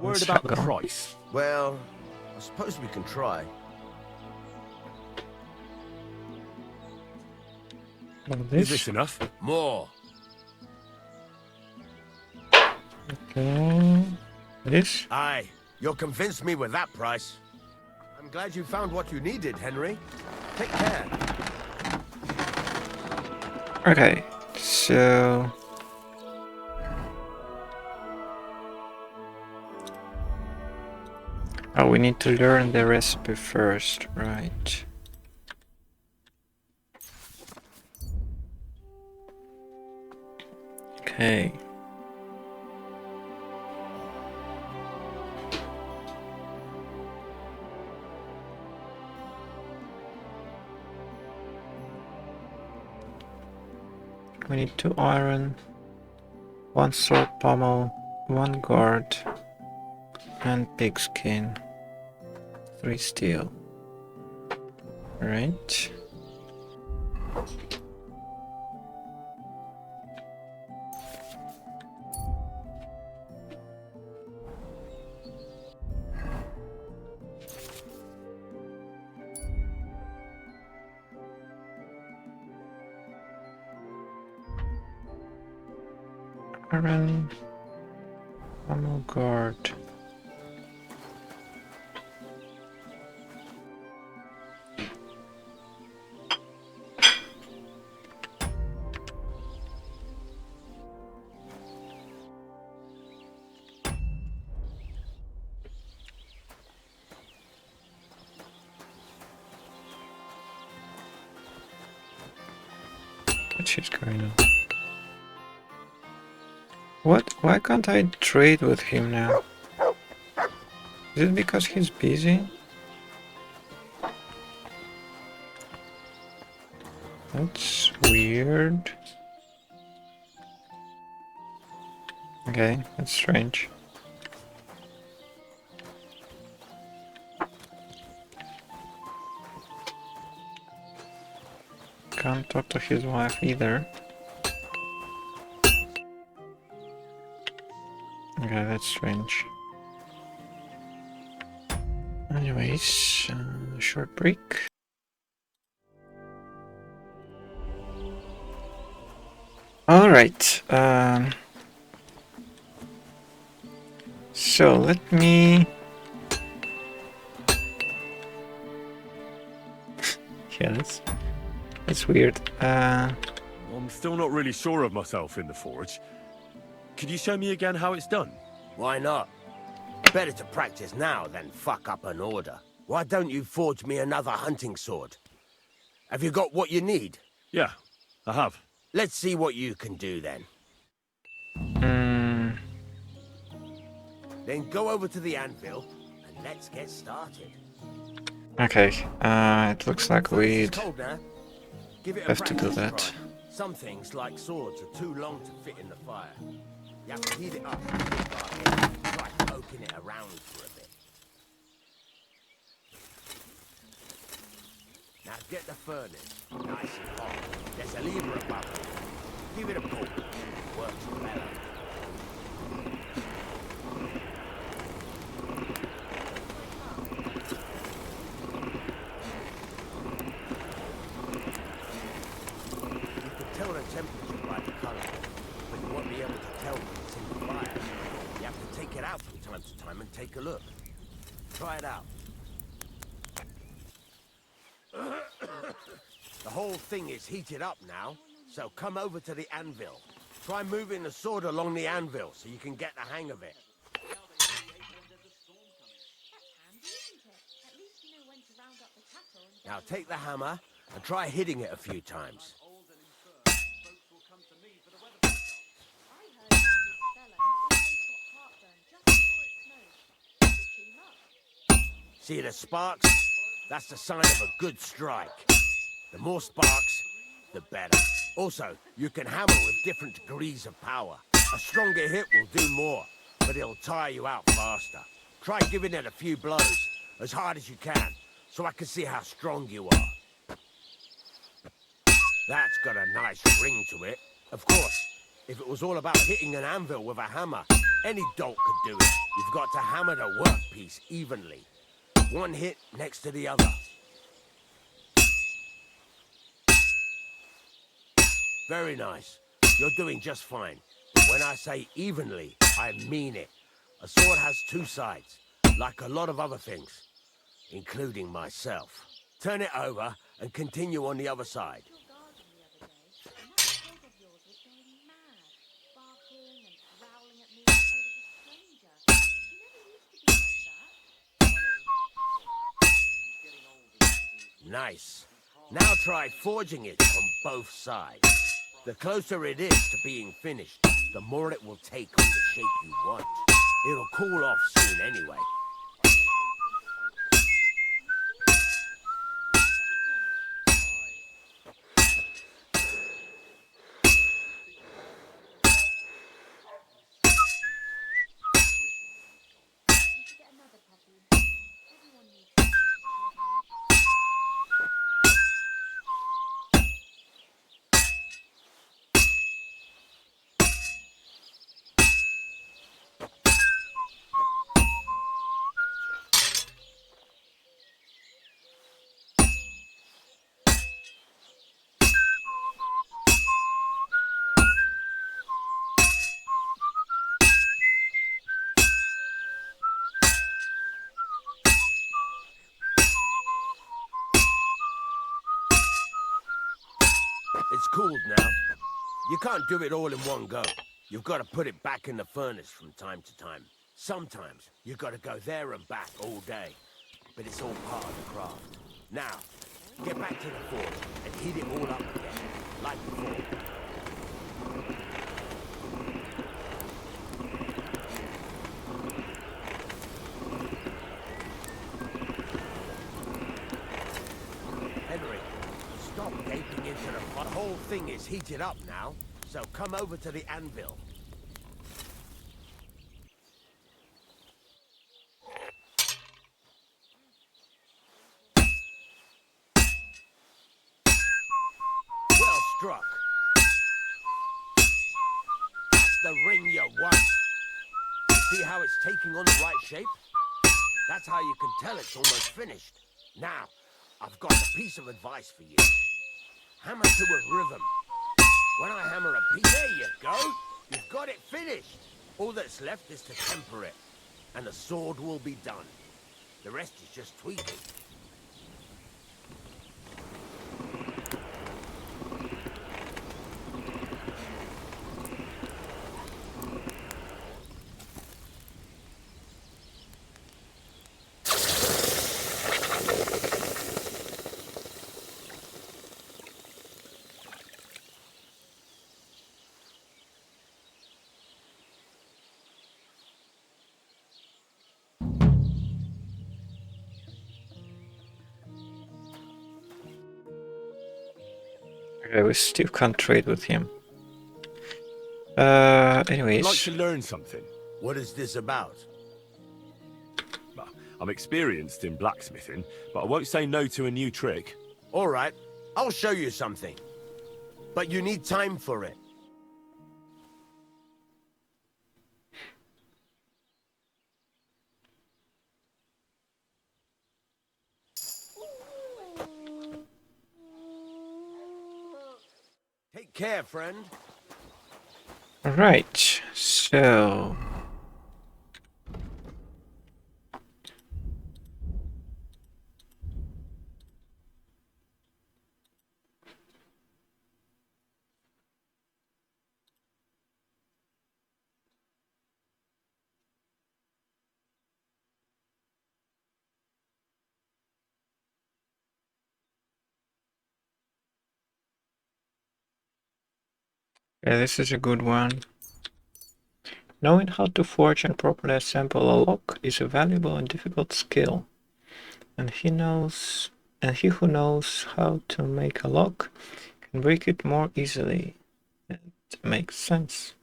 Word about the price. Well, I suppose we can try. Is this enough? More. Okay. This? Aye, you'll convince me with that price. I'm glad you found what you needed, Henry. Take care. Okay, so oh, we need to learn the recipe first, right? Okay. We need 2 iron, 1 sword pommel, 1 guard, and pigskin. 3 steel. Right. Iron, pommel guard. What shit's going on? What? Why can't I trade with him now? Is it because he's busy? That's weird. Okay, that's strange. Can't talk to his wife either. Okay, that's strange. Anyways, short break. Alright, so let me... yeah, that's weird. I'm still not really sure of myself in the forge. Could you show me again how it's done? Why not? Better to practice now than fuck up an order. Why don't you forge me another hunting sword? Have you got what you need? Yeah, I have. Let's see what you can do then. Then go over to the anvil and let's get started. Okay, it looks like we'd Cold now. Give it a have to do practice that. try. Some things, like swords, are too long to fit in the fire. You have to heat it up and try poking it around for a bit. Now get the furnace nice and hot. There's a lever above it. Give it a pull. It works better. Tell the temperature by the colour, but you won't be able to tell when it's in the fire. You have to take it out from time to time and take a look. Try it out. The whole thing is heated up now, so come over to the anvil. Try moving the sword along the anvil so you can get the hang of it. Now take the hammer and try hitting it a few times. See the sparks? That's the sign of a good strike. The more sparks, the better. Also, you can hammer with different degrees of power. A stronger hit will do more, but it'll tire you out faster. Try giving it a few blows, as hard as you can, so I can see how strong you are. That's got a nice ring to it. Of course, if it was all about hitting an anvil with a hammer, any dolt could do it. You've got to hammer the workpiece evenly. One hit next to the other. Very nice. You're doing just fine. When I say evenly, I mean it. A sword has two sides, like a lot of other things, including myself. Turn it over and continue on the other side. Nice. Now try forging it on both sides. The closer it is to being finished, the more it will take on the shape you want. It'll cool off soon anyway. It's cooled now. You can't do it all in one go. You've got to put it back in the furnace from time to time. Sometimes you've got to go there and back all day. But it's all part of the craft. Now, get back to the forge and heat it all up again, like before. Henry, stop gaping into the fire. The whole thing is heated up now, so come over to the anvil. Well struck. That's the ring you want. See how it's taking on the right shape? That's how you can tell it's almost finished. Now, I've got a piece of advice for you. Hammer to a rhythm. When I hammer a piece, there you go. You've got it finished. All that's left is to temper it, and the sword will be done. The rest is just tweaking. Okay, we still can't trade with him. Anyways. I'd like to learn something. What is this about? Well, I'm experienced in blacksmithing, but I won't say no to a new trick. All right, I'll show you something. But you need time for it. Take care, friend. Alright, so... yeah, this is a good one. Knowing how to forge and properly assemble a lock is a valuable and difficult skill. And he who knows how to make a lock can break it more easily. It makes sense.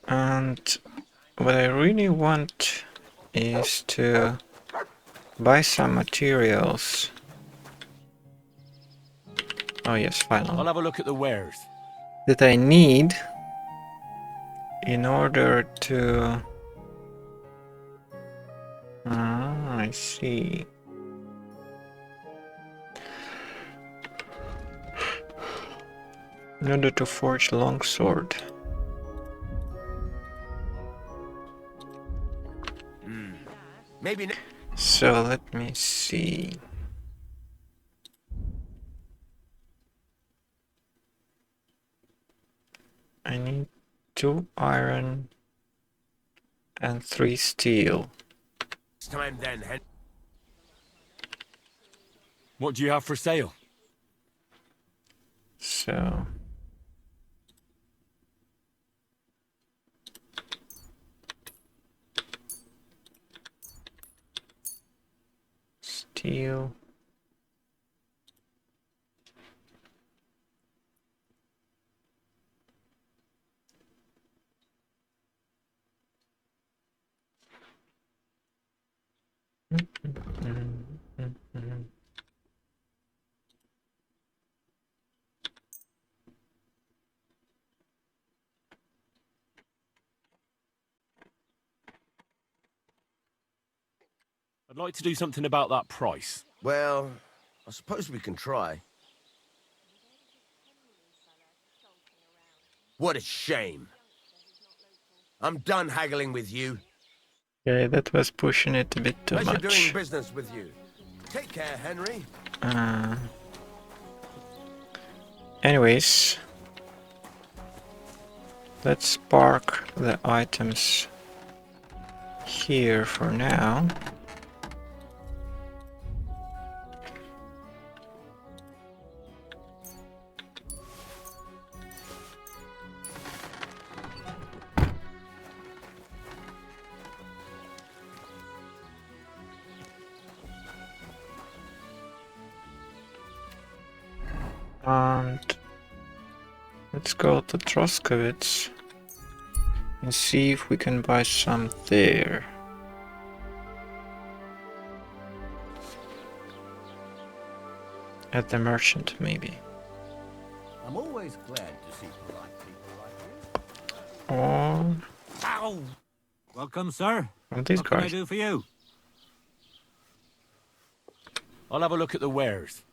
And what I really want is to buy some materials. Oh yes, finally. I'll have a look at the wares. That I need in order to... Ah, I see. In order to forge longsword. Maybe. So let me see. I need 2 iron and 3 steel. It's time then, Hen. What do you have for sale? So... steel... I'd like to do something about that price. Well, I suppose we can try. What a shame. I'm done haggling with you. Okay, that was pushing it a bit too Pleasure much. doing business with you. Take care, Henry. Anyways, let's park the items here for now. And let's go to Troskowitz and see if we can buy some there. At the merchant, maybe. I'm always glad to see polite people like you. Or Ow! Welcome, sir. one of these What can I guys. do for you? I'll have a look at the wares.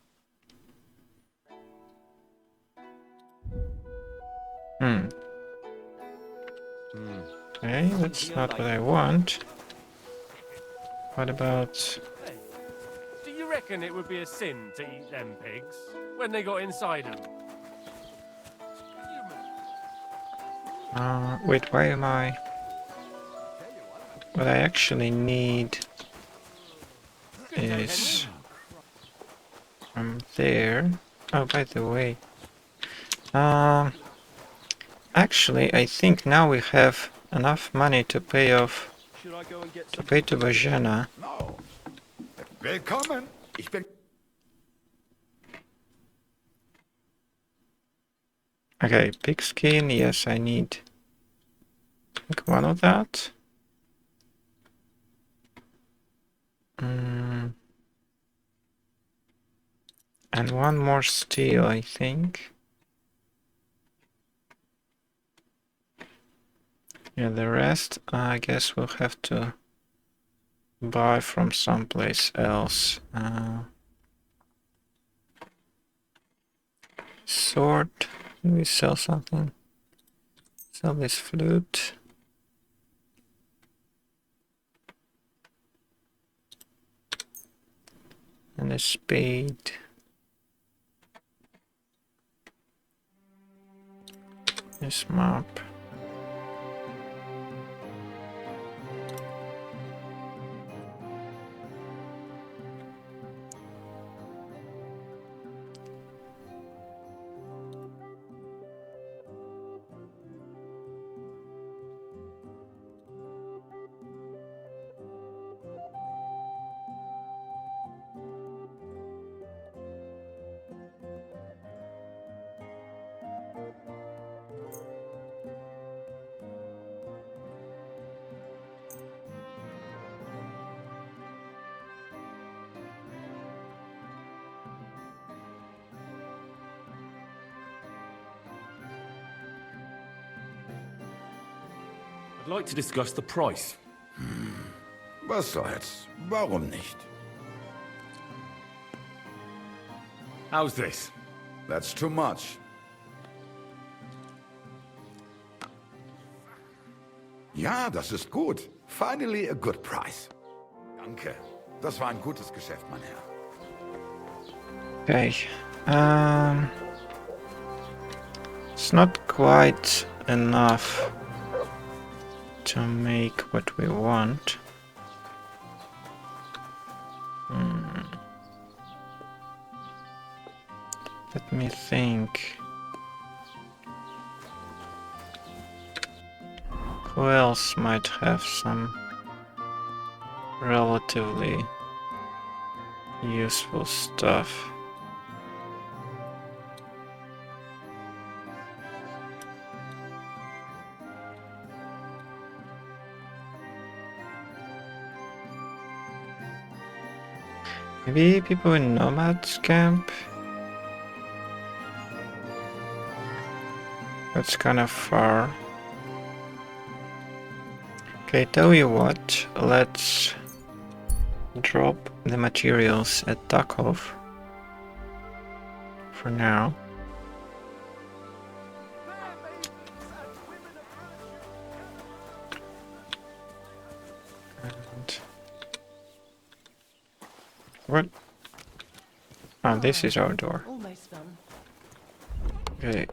Okay, that's not what I want. What about... Do you reckon it would be a sin to eat them pigs when they got inside them? wait, why am I... What I actually need is... from there... Oh, by the way... actually, I think now we have enough money to pay off... to pay to Bajana. Willkommen. Ich bin... Okay, pigskin, yes, I need... I think one of that. And one more steel, I think. Yeah, the rest, I guess we'll have to buy from someplace else. Sword, can we sell something? Sell this flute. And a spade. This map. I'd like to discuss the price. Was soll's? Warum nicht? How's this? That's too much. Ja, das ist gut. Finally a good price. Danke. Das war ein gutes Geschäft, mein Herr. Okay. It's not quite enough to make what we want. Let me think. Who else might have some relatively useful stuff? Maybe people in Nomad's camp? That's kind of far. Okay, tell you what, let's drop the materials at Takov for now. And what? Oh, this is our door. Almost done. Okay,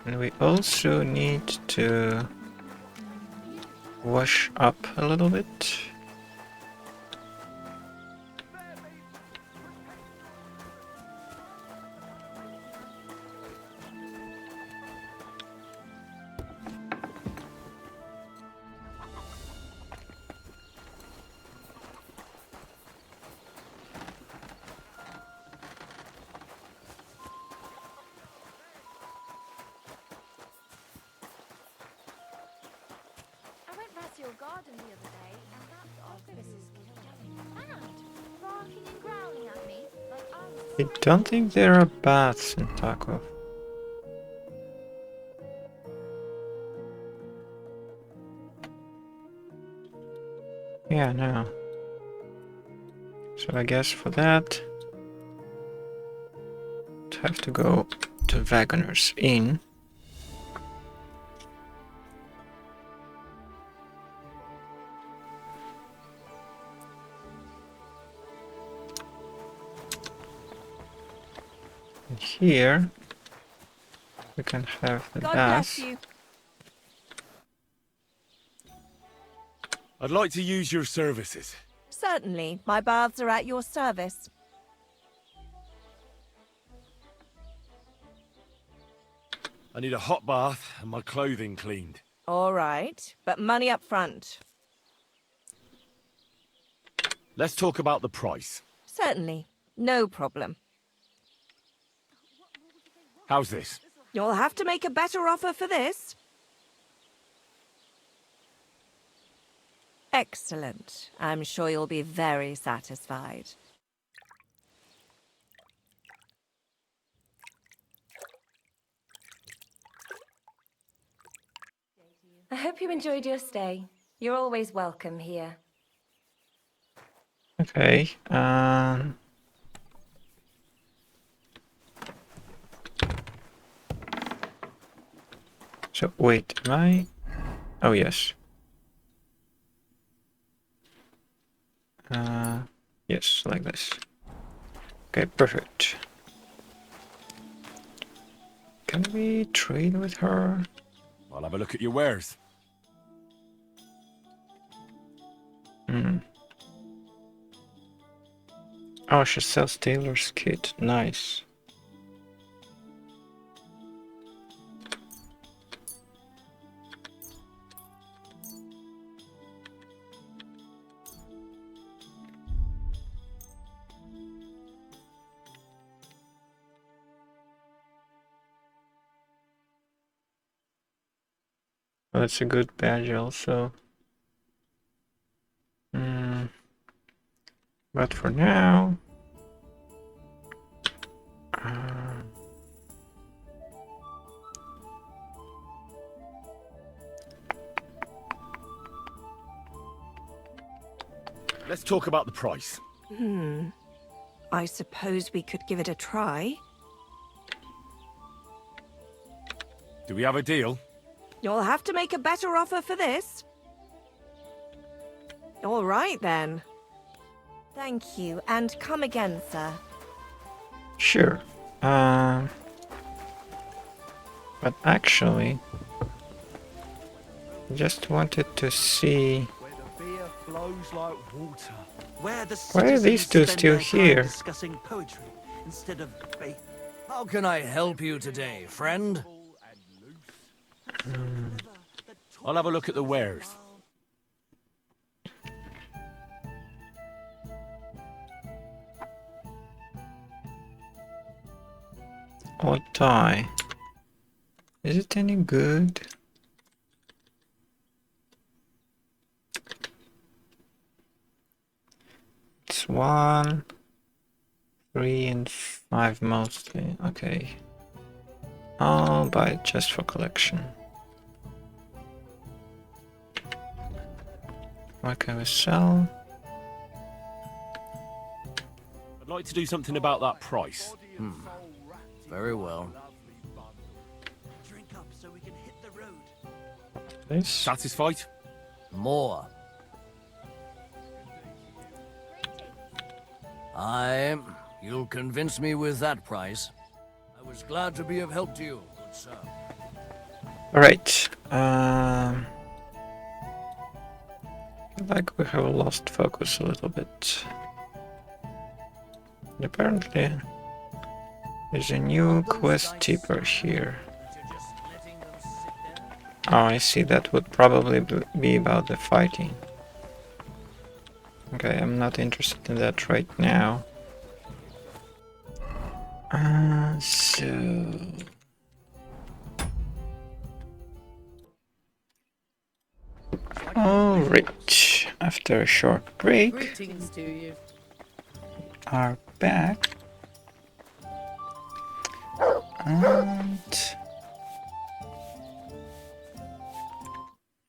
and we also need to wash up a little bit. I went past your garden the other day, and that octopus kept going mad, barking and growling at me like I was. I don't think there are bats in Taco. Yeah, no. So I guess for that, I'd have to go to Wagoner's Inn. And here we can have the God bath. bless you. I'd like to use your services. Certainly, my baths are at your service. I need a hot bath and my clothing cleaned. All right, but money up front. Let's talk about the price. Certainly, no problem. How's this? You'll have to make a better offer for this. Excellent. I'm sure you'll be very satisfied. I hope you enjoyed your stay. You're always welcome here. Okay. So wait, am I? Oh yes. Yes, like this. Okay, perfect. Can we trade with her? I'll have a look at your wares. Oh, she sells Taylor's kit. Nice. Well, that's a good badge also. But for now, let's talk about the price. I suppose we could give it a try. Do we have a deal? You'll have to make a better offer for this. All right, then. Thank you, and come again, sir. sure. But actually, just wanted to see. Where the beer flows like water. Where the Why are these two citizens still spend their time here? discussing poetry instead of faith. How can I help you today, friend? I'll have a look at the wares. Odd tie. Is it any good? It's 1, 3, and 5 mostly. Okay. I'll buy it just for collection. What can we sell? I'd like to do something about that price. Very well. Please. Satisfied? More. Aye, you'll convince me with that price. I was glad to be of help to you, good sir. Alright. Like we have lost focus a little bit. And apparently there's a new quest tipper here. Oh, I see, that would probably be about the fighting. Okay, I'm not interested in that right now. So... Alright, after a short break, Greetings to you. are back. And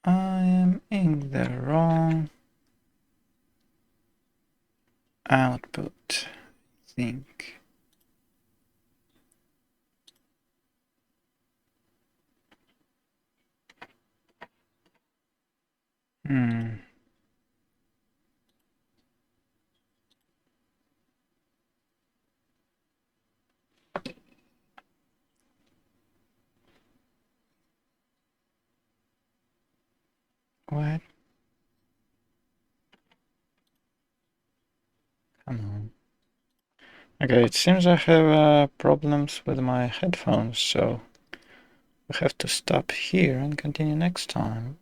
I am in the wrong output, I think. What? Come on. Okay, it seems I have problems with my headphones, so we have to stop here and continue next time.